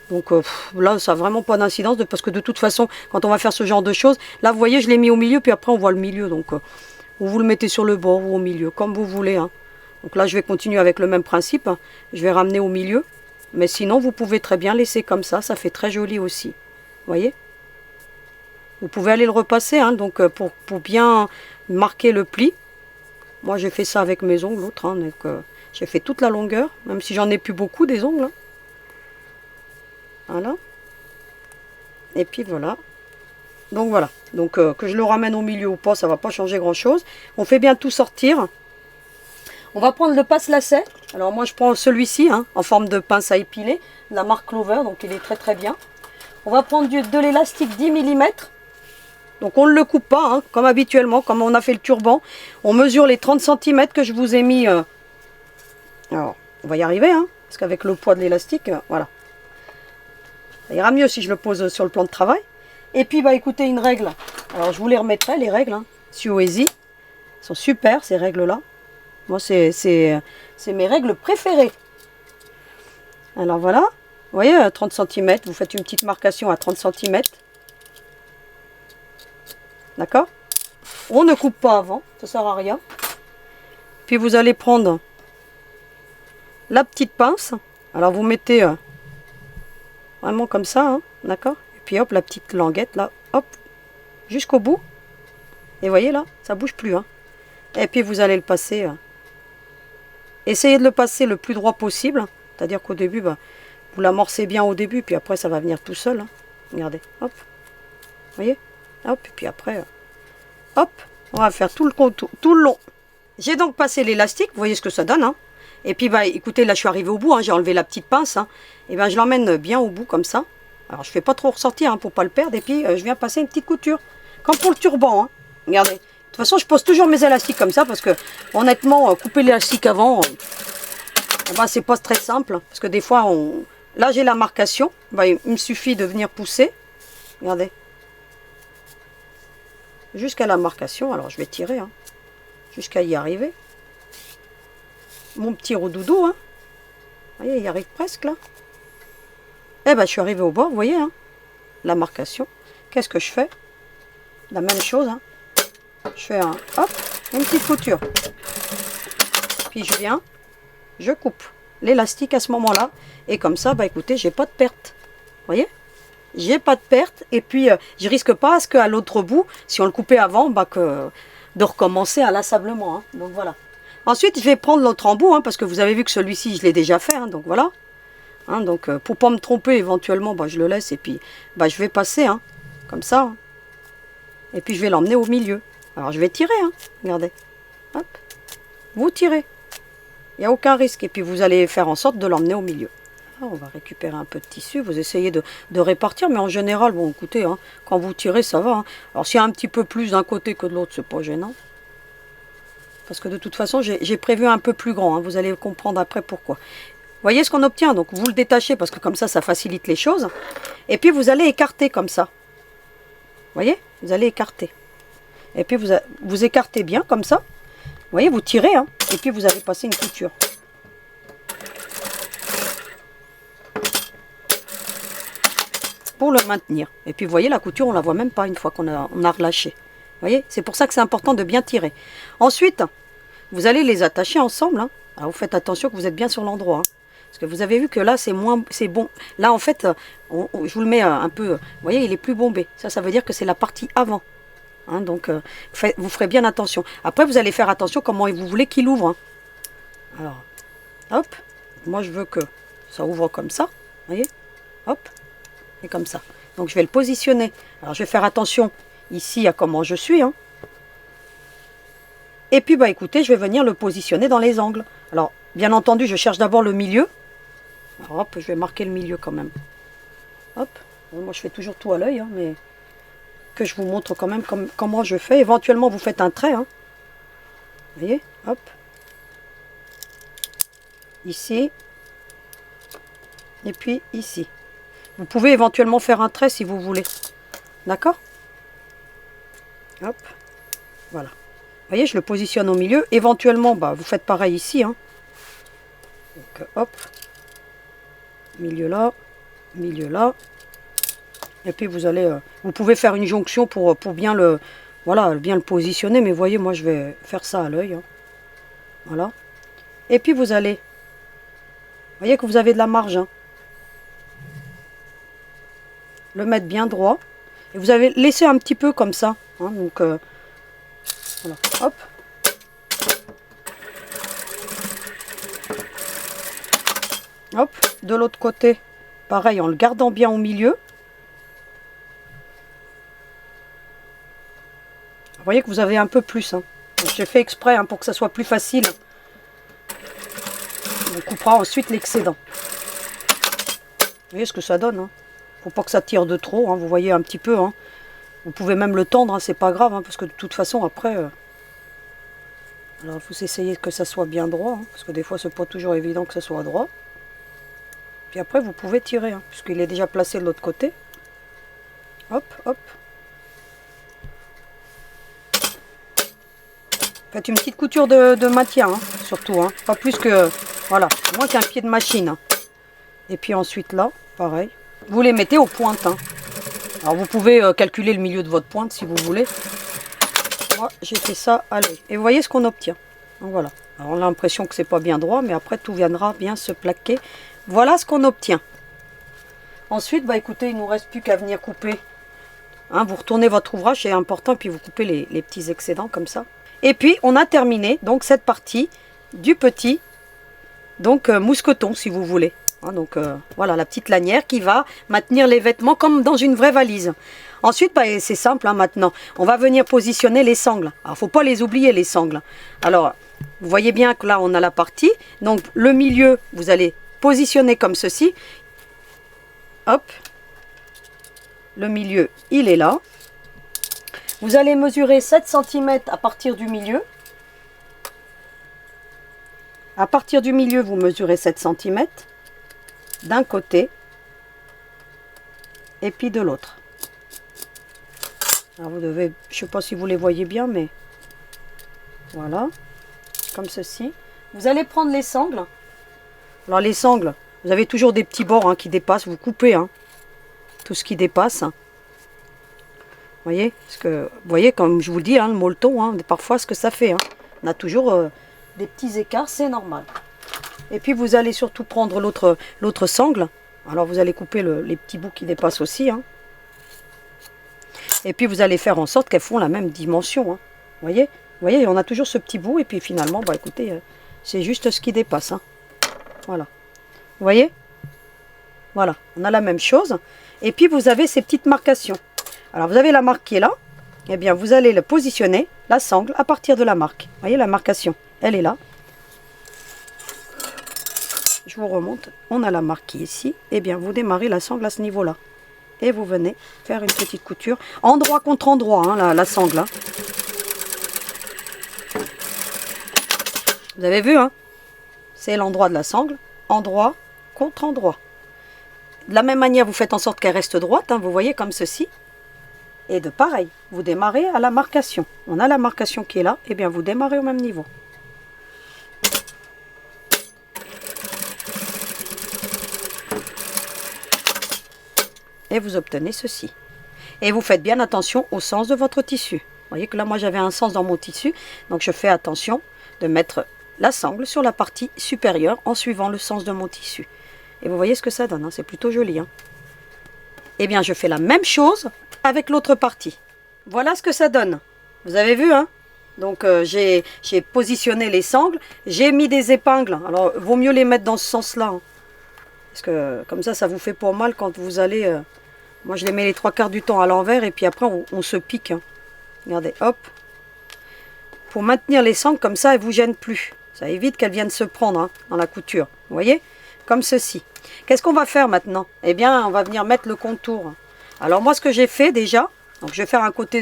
Donc là, ça n'a vraiment pas d'incidence, parce que de toute façon, quand on va faire ce genre de choses, là, vous voyez, je l'ai mis au milieu, puis après, on voit le milieu. Donc, vous le mettez sur le bord ou au milieu, comme vous voulez. Hein. Donc là, je vais continuer avec le même principe. Hein. Je vais ramener au milieu. Mais sinon, vous pouvez très bien laisser comme ça fait très joli aussi. Vous voyez? Vous pouvez aller le repasser, hein, donc pour bien marquer le pli. Moi, j'ai fait ça avec mes ongles, l'autre. Hein, donc j'ai fait toute la longueur, même si j'en ai plus beaucoup des ongles. Hein. Voilà. Et puis voilà. Donc voilà. Donc que je le ramène au milieu ou pas, ça va pas changer grand-chose. On fait bien tout sortir. On va prendre le passe-lacet. Alors moi je prends celui-ci hein, en forme de pince à épiler, de la marque Clover, donc il est très très bien. On va prendre de l'élastique 10 mm. Donc on ne le coupe pas, hein, comme habituellement, comme on a fait le turban. On mesure les 30 cm que je vous ai mis. Alors on va y arriver, hein, parce qu'avec le poids de l'élastique, voilà. Ça ira mieux si je le pose sur le plan de travail. Et puis bah écoutez, une règle. Alors je vous les remettrai, les règles, hein, Suez. Elles sont super ces règles-là. Moi, c'est mes règles préférées. Alors voilà, vous voyez, 30 cm, vous faites une petite marcation à 30 cm. D'accord? On ne coupe pas avant, ça ne sert à rien. Puis vous allez prendre la petite pince. Alors vous mettez vraiment comme ça, hein, d'accord? Et puis hop, la petite languette là, hop, jusqu'au bout. Et vous voyez là, ça ne bouge plus. Hein. Et puis vous allez le passer... Essayez de le passer le plus droit possible. C'est-à-dire qu'au début, bah, vous l'amorcez bien au début, puis après ça va venir tout seul. Hein. Regardez, hop. Vous voyez? Hop, et puis après, hop, on va faire tout le contour, tout le long. J'ai donc passé l'élastique, vous voyez ce que ça donne. Hein. Et puis, bah, écoutez, là je suis arrivée au bout, hein, j'ai enlevé la petite pince. Hein. Et ben je l'emmène bien au bout comme ça. Alors je ne fais pas trop ressortir hein, pour ne pas le perdre. Et puis je viens passer une petite couture. Comme pour le turban. Hein. Regardez. De toute façon, je pose toujours mes élastiques comme ça parce que, honnêtement, couper l'élastique avant, ben, c'est pas très simple. Parce que des fois, là j'ai la marcation. Ben, il me suffit de venir pousser. Regardez. Jusqu'à la marcation. Alors, je vais tirer. Hein, jusqu'à y arriver. Mon petit roudoudou. Hein. Vous voyez, il y arrive presque là. Eh ben, je suis arrivée au bord, vous voyez. Hein, la marcation. Qu'est-ce que je fais? La même chose. Hein. Je fais hop, une petite couture. Puis je viens, je coupe l'élastique à ce moment-là. Et comme ça, bah écoutez, j'ai pas de perte. Vous voyez? J'ai pas de perte. Et puis, je risque pas à ce qu'à l'autre bout, si on le coupait avant, bah de recommencer inlassablement. Hein. Donc voilà. Ensuite, je vais prendre l'autre embout, hein, parce que vous avez vu que celui-ci, je l'ai déjà fait. Hein, donc voilà. Hein, donc pour pas me tromper, éventuellement, bah, je le laisse. Et puis, bah, je vais passer, hein, comme ça. Hein. Et puis, je vais l'emmener au milieu. Alors je vais tirer, hein. Regardez. Hop. Vous tirez. Il n'y a aucun risque. Et puis vous allez faire en sorte de l'emmener au milieu. Alors, on va récupérer un peu de tissu. Vous essayez de répartir. Mais en général, bon écoutez, hein, quand vous tirez, ça va. Hein. Alors s'il y a un petit peu plus d'un côté que de l'autre, c'est pas gênant. Parce que de toute façon, j'ai prévu un peu plus grand. Hein. Vous allez comprendre après pourquoi. Vous voyez ce qu'on obtient. Donc vous le détachez parce que comme ça facilite les choses. Et puis vous allez écarter comme ça. Vous voyez? Vous allez écarter. Et puis vous écartez bien comme ça. Vous voyez, vous tirez. Hein, et puis vous allez passer une couture. Pour le maintenir. Et puis vous voyez, la couture, on ne la voit même pas une fois qu'on a relâché. Vous voyez, c'est pour ça que c'est important de bien tirer. Ensuite, vous allez les attacher ensemble. Hein. Alors vous faites attention que vous êtes bien sur l'endroit. Hein. Parce que vous avez vu que là, c'est bon. Là, en fait, je vous le mets un peu. Vous voyez, il est plus bombé. Ça veut dire que c'est la partie avant. Hein, donc, vous ferez bien attention. Après, vous allez faire attention comment vous voulez qu'il ouvre. Hein. Alors, hop. Moi, je veux que ça ouvre comme ça. Vous voyez? Hop. Et comme ça. Donc, je vais le positionner. Alors, je vais faire attention ici à comment je suis. Hein. Et puis, bah, écoutez, je vais venir le positionner dans les angles. Alors, bien entendu, je cherche d'abord le milieu. Alors, hop, je vais marquer le milieu quand même. Hop. Bon, moi, je fais toujours tout à l'œil, hein, mais... que je vous montre quand même comment je fais. Éventuellement, vous faites un trait. Hein. Vous voyez? Hop. Ici. Et puis ici. Vous pouvez éventuellement faire un trait si vous voulez. D'accord? Hop. Voilà. voyez, je le positionne au milieu. Éventuellement, bah, vous faites pareil ici. Hein. Donc, hop. Milieu là. Milieu là. Et puis vous allez, vous pouvez faire une jonction pour bien le, voilà, bien le positionner. Mais voyez, moi je vais faire ça à l'œil. Hein. Voilà. Et puis vous allez, vous voyez que vous avez de la marge. Hein. Le mettre bien droit. Et vous avez laissé un petit peu comme ça. Hein, donc, voilà. Hop. Hop. De l'autre côté, pareil, en le gardant bien au milieu. Vous voyez que vous avez un peu plus. Hein. J'ai fait exprès hein, pour que ça soit plus facile. On coupera ensuite l'excédent. Vous voyez ce que ça donne. Hein. Faut pas que ça tire de trop. Hein. Vous voyez un petit peu. Hein. Vous pouvez même le tendre. Hein. C'est pas grave. Hein, parce que de toute façon après... alors vous essayez que ça soit bien droit. Hein, parce que des fois c'est pas toujours évident que ça soit droit. Puis après vous pouvez tirer. Hein, puisqu'il est déjà placé de l'autre côté. Hop, hop. Faites une petite couture de maintien, hein, surtout, hein, pas plus que, voilà, moins qu'un pied de machine. Hein. Et puis ensuite là, pareil, vous les mettez aux pointes. Hein. Alors vous pouvez calculer le milieu de votre pointe si vous voulez. Moi j'ai fait ça à l'œil. Et vous voyez ce qu'on obtient. Donc voilà, alors on a l'impression que c'est pas bien droit, mais après tout viendra bien se plaquer. Voilà ce qu'on obtient. Ensuite, bah écoutez, il ne nous reste plus qu'à venir couper. Hein, vous retournez votre ouvrage, c'est important, et puis vous coupez les petits excédents comme ça. Et puis, on a terminé donc cette partie du petit donc mousqueton, si vous voulez. Hein, donc, voilà, la petite lanière qui va maintenir les vêtements comme dans une vraie valise. Ensuite, bah, c'est simple, hein, maintenant. On va venir positionner les sangles. Alors, il ne faut pas les oublier, les sangles. Alors, vous voyez bien que là, on a la partie. Donc, le milieu, vous allez positionner comme ceci. Hop. Le milieu, il est là. Vous allez mesurer 7 cm à partir du milieu. À partir du milieu, vous mesurez 7 cm d'un côté et puis de l'autre. Alors vous devez, je ne sais pas si vous les voyez bien, mais voilà, comme ceci. Vous allez prendre les sangles. Alors les sangles, vous avez toujours des petits bords hein, qui dépassent. Vous coupez hein, tout ce qui dépasse. Voyez, parce que, vous voyez, comme je vous le dis, hein, le molleton, hein, parfois ce que ça fait. Hein. On a toujours des petits écarts, c'est normal. Et puis vous allez surtout prendre l'autre sangle. Alors vous allez couper les petits bouts qui dépassent aussi. Hein. Et puis vous allez faire en sorte qu'elles font la même dimension. Hein. Vous voyez, on a toujours ce petit bout. Et puis finalement, bah écoutez, c'est juste ce qui dépasse. Hein. Voilà. Vous voyez? Voilà, on a la même chose. Et puis vous avez ces petites marcations. Alors vous avez la marque qui est là, et bien vous allez le positionner, la sangle, à partir de la marque. Vous voyez la marcation, elle est là. Je vous remonte, on a la marque qui est ici, et bien vous démarrez la sangle à ce niveau-là. Et vous venez faire une petite couture, endroit contre endroit, hein, la sangle. Hein. Vous avez vu, hein? C'est l'endroit de la sangle, endroit contre endroit. De la même manière, vous faites en sorte qu'elle reste droite, hein, vous voyez, comme ceci. Et de pareil, vous démarrez à la marcation. On a la marcation qui est là, et bien vous démarrez au même niveau. Et vous obtenez ceci. Et vous faites bien attention au sens de votre tissu. Vous voyez que là, moi, j'avais un sens dans mon tissu, donc je fais attention de mettre la sangle sur la partie supérieure en suivant le sens de mon tissu. Et vous voyez ce que ça donne, hein, c'est plutôt joli. Hein. Eh bien, je fais la même chose avec l'autre partie. Voilà ce que ça donne. Vous avez vu, hein? Donc, j'ai positionné les sangles. J'ai mis des épingles. Alors, vaut mieux les mettre dans ce sens-là. Hein. Parce que, comme ça vous fait pas mal quand vous allez... moi, je les mets les 3/4 du temps à l'envers. Et puis après, on se pique. Hein. Regardez, hop. Pour maintenir les sangles, comme ça, elles ne vous gênent plus. Ça évite qu'elles viennent se prendre hein, dans la couture. Vous voyez? Comme ceci. Qu'est-ce qu'on va faire maintenant? Eh bien, on va venir mettre le contour. Alors moi, ce que j'ai fait déjà, donc je vais faire un côté,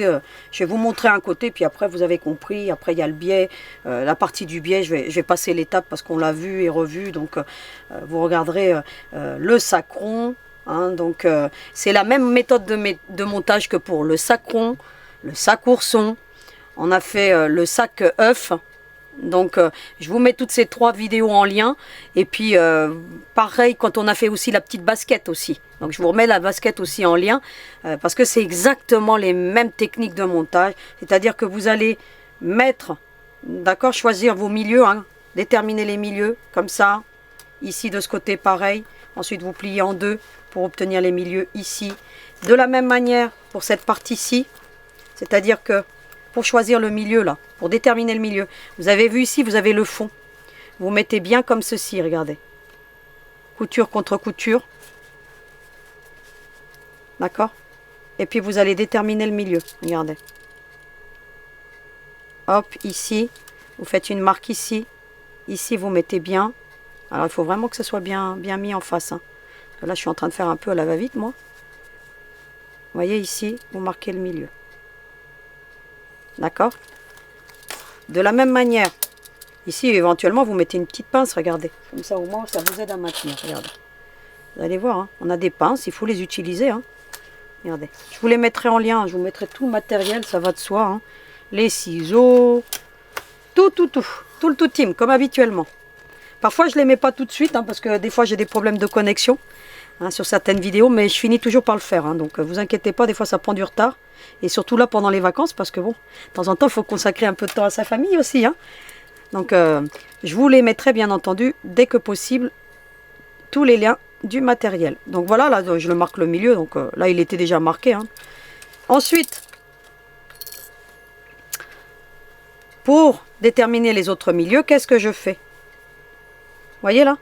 je vais vous montrer un côté, puis après vous avez compris, après il y a le biais, la partie du biais, je vais passer l'étape parce qu'on l'a vu et revu, donc vous regarderez le sacron, hein, donc c'est la même méthode de montage que pour le sacron, le sac-ourson, On a fait le sac œuf. Donc je vous mets toutes ces 3 vidéos en lien. Et puis pareil quand on a fait aussi la petite basket aussi. Donc je vous remets la basket aussi en lien. Parce que c'est exactement les mêmes techniques de montage. C'est-à-dire que vous allez mettre, d'accord, choisir vos milieux. Hein, déterminer les milieux comme ça. Ici de ce côté pareil. Ensuite vous pliez en 2 pour obtenir les milieux ici. De la même manière pour cette partie-ci. C'est-à-dire que pour choisir le milieu là, pour déterminer le milieu. Vous avez vu ici, vous avez le fond. Vous mettez bien comme ceci, regardez. Couture contre couture. D'accord? Et puis vous allez déterminer le milieu, regardez. Hop, ici, vous faites une marque ici. Ici, vous mettez bien. Alors, il faut vraiment que ce soit bien mis en face. Hein. Là, je suis en train de faire un peu à la va-vite, moi. Vous voyez ici, vous marquez le milieu. D'accord? De la même manière, ici, éventuellement, vous mettez une petite pince, regardez. Comme ça, au moins, ça vous aide à maintenir. Regardez. Vous allez voir, hein, on a des pinces, il faut les utiliser. Hein. Regardez. Je vous les mettrai en lien, je vous mettrai tout le matériel, ça va de soi. Hein. Les ciseaux, tout le team, comme habituellement. Parfois, je ne les mets pas tout de suite, hein, parce que des fois, j'ai des problèmes de connexion hein, sur certaines vidéos, mais je finis toujours par le faire. Hein, donc, vous inquiétez pas, des fois, ça prend du retard. Et surtout là, pendant les vacances, parce que bon, de temps en temps, il faut consacrer un peu de temps à sa famille aussi. Hein. Donc, je vous les mettrai, bien entendu, dès que possible, tous les liens du matériel. Donc, voilà, là, je le marque le milieu. Donc, là, il était déjà marqué. Hein. Ensuite, pour déterminer les autres milieux, qu'est-ce que je fais? Vous voyez là?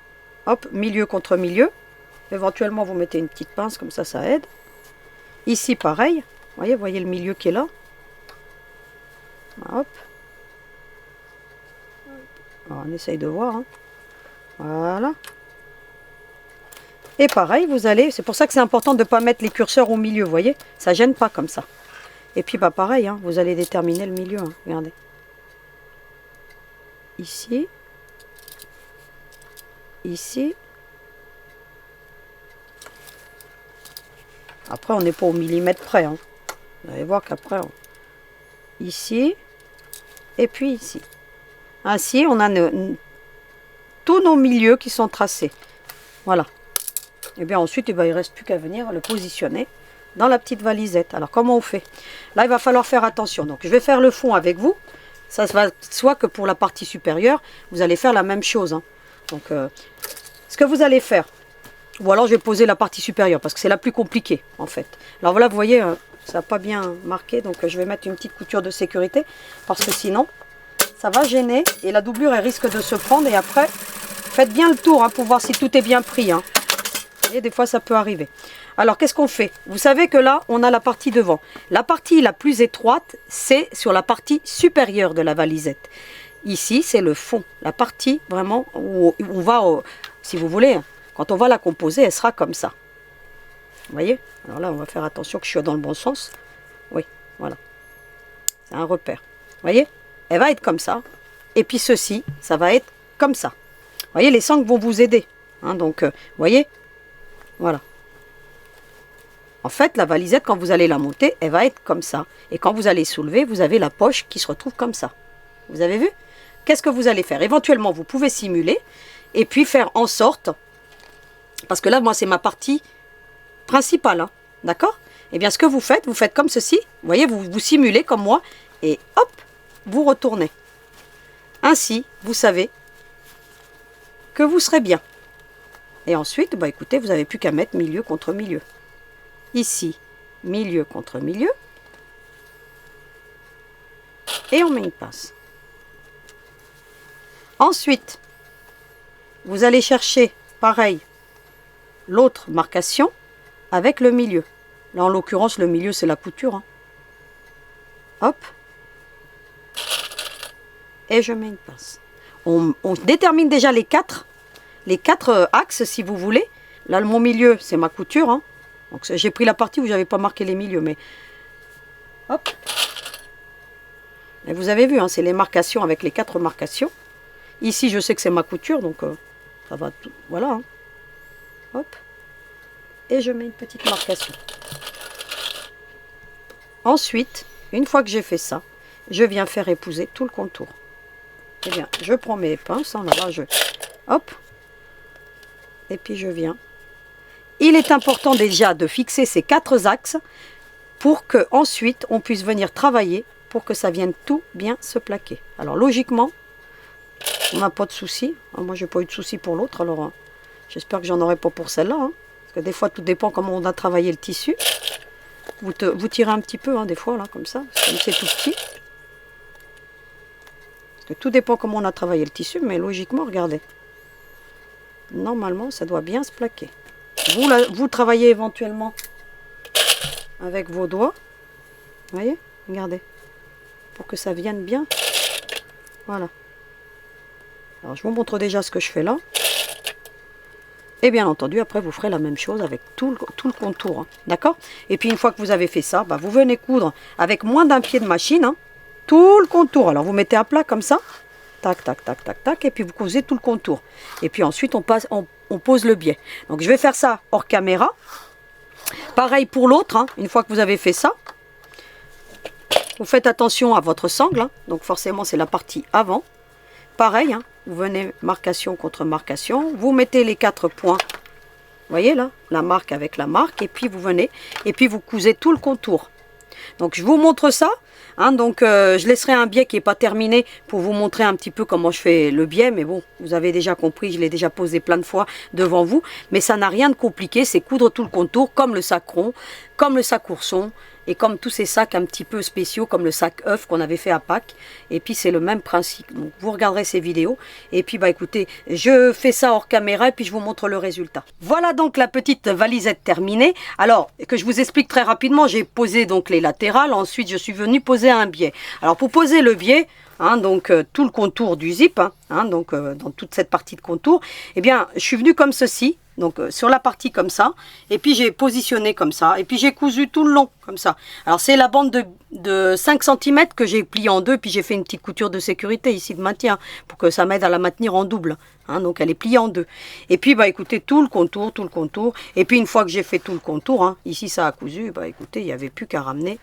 Hop, milieu contre milieu. Éventuellement, vous mettez une petite pince, comme ça aide. Ici, pareil. Voyez le milieu qui est là. Hop. Alors, on essaye de voir. Hein. Voilà. Et pareil, vous allez... C'est pour ça que c'est important de ne pas mettre les curseurs au milieu, vous voyez? Ça ne gêne pas comme ça. Et puis, bah pareil, hein, vous allez déterminer le milieu. Hein. Regardez. Ici. Ici. Après, on n'est pas au millimètre près. Hein. Vous allez voir qu'après, ici, et puis ici. Ainsi, on a tous nos milieux qui sont tracés. Voilà. Et bien ensuite, il ne reste plus qu'à venir le positionner dans la petite valisette. Alors, comment on fait? Là, il va falloir faire attention. Donc, je vais faire le fond avec vous. Ça va soit que pour la partie supérieure, vous allez faire la même chose. Hein. Donc, ce que vous allez faire, ou alors je vais poser la partie supérieure, parce que c'est la plus compliquée, en fait. Alors voilà, vous voyez... ça n'a pas bien marqué, donc je vais mettre une petite couture de sécurité, parce que sinon, ça va gêner, et la doublure, elle risque de se prendre, et après, faites bien le tour, hein, pour voir si tout est bien pris. Hein. Et des fois, ça peut arriver. Alors, qu'est-ce qu'on fait? Vous savez que là, on a la partie devant. La partie la plus étroite, c'est sur la partie supérieure de la valisette. Ici, c'est le fond, la partie vraiment où on va, si vous voulez, quand on va la composer, elle sera comme ça. Vous voyez? Alors là, on va faire attention que je sois dans le bon sens. Oui, voilà. C'est un repère. Vous voyez? Elle va être comme ça. Et puis ceci, ça va être comme ça. Vous voyez, les sangles vont vous aider. Hein, donc, vous voyez? Voilà. En fait, la valisette, quand vous allez la monter, elle va être comme ça. Et quand vous allez soulever, vous avez la poche qui se retrouve comme ça. Vous avez vu? Qu'est-ce que vous allez faire? Éventuellement, vous pouvez simuler et puis faire en sorte... Parce que là, moi, c'est ma partie... principal, hein, d'accord? Eh bien, ce que vous faites comme ceci. Vous voyez, vous simulez comme moi. Et hop, vous retournez. Ainsi, vous savez que vous serez bien. Et ensuite, bah, écoutez, vous n'avez plus qu'à mettre milieu contre milieu. Ici, milieu contre milieu. Et on met une pince. Ensuite, vous allez chercher, pareil, l'autre marcation avec le milieu. Là, en l'occurrence, le milieu, c'est la couture. Hein. Hop. Et je mets une pince. On détermine déjà les quatre axes, si vous voulez. Là, mon milieu, c'est ma couture. Hein. Donc, j'ai pris la partie où j'avais pas marqué les milieux, mais... Hop. Et vous avez vu, hein, c'est les marcations avec les 4 marcations. Ici, je sais que c'est ma couture, donc ça va tout. Voilà. Hein. Hop. Et je mets une petite marcation. Ensuite, une fois que j'ai fait ça, je viens faire épouser tout le contour. Eh bien, je prends mes pinces, hein, là, hop, et puis je viens. Il est important déjà de fixer ces 4 axes pour que ensuite on puisse venir travailler pour que ça vienne tout bien se plaquer. Alors logiquement, on n'a pas de souci. Moi, j'ai pas eu de souci pour l'autre, alors j'espère que j'en aurai pas pour celle-là. Hein, parce que des fois, tout dépend comment on a travaillé le tissu. Vous tirez un petit peu, hein, des fois, là, comme ça, comme c'est tout petit. Parce que tout dépend comment on a travaillé le tissu, mais logiquement, regardez. Normalement, ça doit bien se plaquer. Vous travaillez éventuellement avec vos doigts. Vous voyez? Regardez. Pour que ça vienne bien. Voilà. Alors, je vous montre déjà ce que je fais là. Et bien entendu, après, vous ferez la même chose avec tout le contour. Hein, d'accord? Et puis, une fois que vous avez fait ça, bah, vous venez coudre avec moins d'un pied de machine. Hein, tout le contour. Alors, vous mettez à plat comme ça. Tac, tac, tac, tac, tac. Et puis, vous cousez tout le contour. Et puis ensuite, on pose le biais. Donc, je vais faire ça hors caméra. Pareil pour l'autre. Hein, une fois que vous avez fait ça, vous faites attention à votre sangle. Hein, donc, forcément, c'est la partie avant. Pareil, hein, vous venez marcation contre marcation, vous mettez les 4 points, vous voyez là, la marque avec la marque, et puis vous venez, et puis vous cousez tout le contour. Donc je vous montre ça, hein, donc je laisserai un biais qui n'est pas terminé pour vous montrer un petit peu comment je fais le biais, mais bon, vous avez déjà compris, je l'ai déjà posé plein de fois devant vous, mais ça n'a rien de compliqué, c'est coudre tout le contour comme le sac rond, comme le sac ourson, et comme tous ces sacs un petit peu spéciaux, comme le sac œuf qu'on avait fait à Pâques. Et puis c'est le même principe. Donc vous regarderez ces vidéos. Et puis bah écoutez, je fais ça hors caméra et puis je vous montre le résultat. Voilà donc la petite valisette terminée. Alors que je vous explique très rapidement, j'ai posé donc les latérales. Ensuite je suis venue poser un biais. Alors pour poser le biais, hein, donc tout le contour du zip, hein, donc dans toute cette partie de contour, eh bien je suis venue comme ceci. Donc sur la partie comme ça, et puis j'ai positionné comme ça, et puis j'ai cousu tout le long comme ça. Alors c'est la bande de 5 cm que j'ai pliée en deux, puis j'ai fait une petite couture de sécurité ici de maintien, pour que ça m'aide à la maintenir en double. Hein, donc elle est pliée en deux. Et puis bah écoutez, tout le contour, et puis une fois que j'ai fait tout le contour, hein, ici ça a cousu, bah écoutez, il n'y avait plus qu'à ramener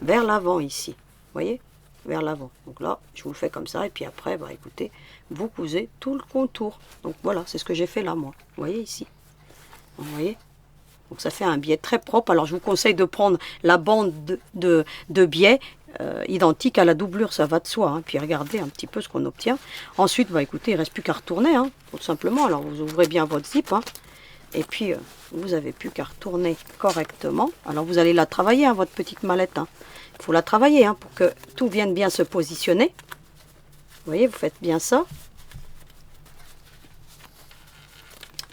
vers l'avant ici, vous voyez, vers l'avant. Donc là, je vous le fais comme ça, et puis après, bah écoutez, vous cousez tout le contour. Donc voilà, c'est ce que j'ai fait là, moi. Vous voyez ici. Vous voyez. Donc ça fait un biais très propre. Alors je vous conseille de prendre la bande de biais identique à la doublure, ça va de soi. Hein. Puis regardez un petit peu ce qu'on obtient. Ensuite, bah écoutez, il ne reste plus qu'à retourner, hein, tout simplement. Alors vous ouvrez bien votre zip, hein, et puis vous n'avez plus qu'à retourner correctement. Alors vous allez la travailler, hein, votre petite mallette. Hein. Il faut la travailler, hein, pour que tout vienne bien se positionner. Vous voyez, vous faites bien ça.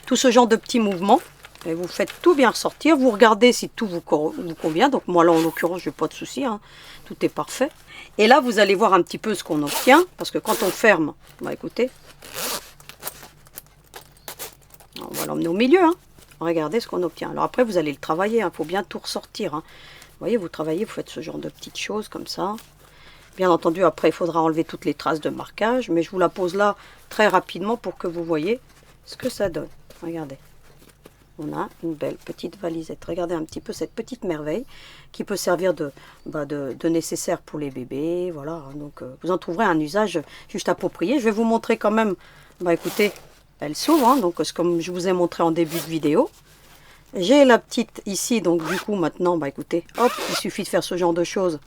Tout ce genre de petits mouvements. Et vous faites tout bien ressortir. Vous regardez si tout vous convient. Donc moi là, en l'occurrence, je n'ai pas de souci. Hein. Tout est parfait. Et là, vous allez voir un petit peu ce qu'on obtient. Parce que quand on ferme, bah écoutez, on va l'emmener au milieu. Hein. Regardez ce qu'on obtient. Alors après, vous allez le travailler. Il faut bien tout ressortir. Hein. Vous voyez, vous travaillez, vous faites ce genre de petites choses comme ça. Bien entendu, après, il faudra enlever toutes les traces de marquage. Mais je vous la pose là très rapidement pour que vous voyez ce que ça donne. Regardez. On a une belle petite valisette. Regardez un petit peu cette petite merveille qui peut servir de nécessaire pour les bébés. Voilà. Donc, vous en trouverez un usage juste approprié. Je vais vous montrer quand même. Bah écoutez, elle s'ouvre. Hein, donc, comme je vous ai montré en début de vidéo. J'ai la petite ici. Donc, du coup, maintenant, bah écoutez, hop, il suffit de faire ce genre de choses.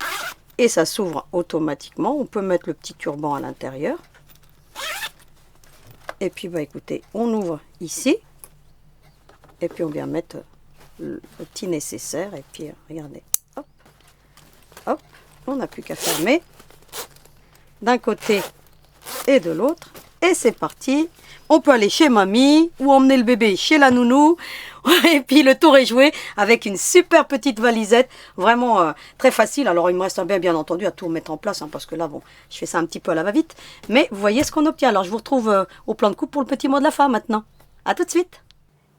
Et ça s'ouvre automatiquement. On peut mettre le petit turban à l'intérieur. Et puis, bah écoutez, on ouvre ici. Et puis, on vient mettre le petit nécessaire. Et puis, regardez. Hop. Hop. On n'a plus qu'à fermer. D'un côté et de l'autre. Et c'est parti. On peut aller chez mamie ou emmener le bébé chez la nounou. Et puis le tour est joué avec une super petite valisette. Vraiment très facile. Alors il me reste bien entendu à tout mettre en place. Hein, parce que là, bon, je fais ça un petit peu à la va-vite. Mais vous voyez ce qu'on obtient. Alors je vous retrouve au plan de coupe pour le petit mot de la fin maintenant. A tout de suite.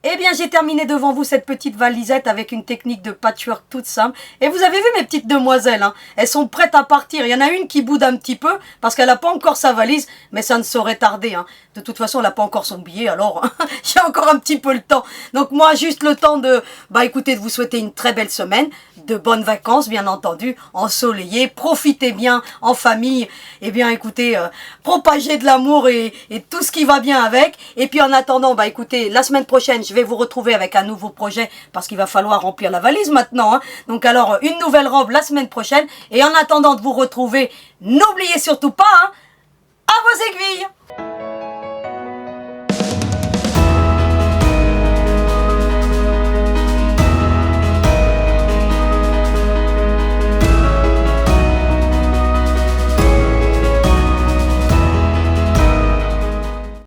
Eh bien, j'ai terminé devant vous cette petite valisette avec une technique de patchwork toute simple. Et vous avez vu mes petites demoiselles, hein, elles sont prêtes à partir. Il y en a une qui boude un petit peu parce qu'elle n'a pas encore sa valise, mais ça ne saurait tarder. Hein. De toute façon, elle n'a pas encore son billet, alors j'ai encore un petit peu le temps. Donc moi, juste le temps de, écoutez, de vous souhaiter une très belle semaine, de bonnes vacances, bien entendu, ensoleillées. Profitez bien en famille. Eh bien, écoutez, propagez de l'amour et tout ce qui va bien avec. Et puis en attendant, écoutez, la semaine prochaine, je vais vous retrouver avec un nouveau projet parce qu'il va falloir remplir la valise maintenant. Hein. Donc alors, une nouvelle robe la semaine prochaine. Et en attendant de vous retrouver, n'oubliez surtout pas, hein, à vos aiguilles.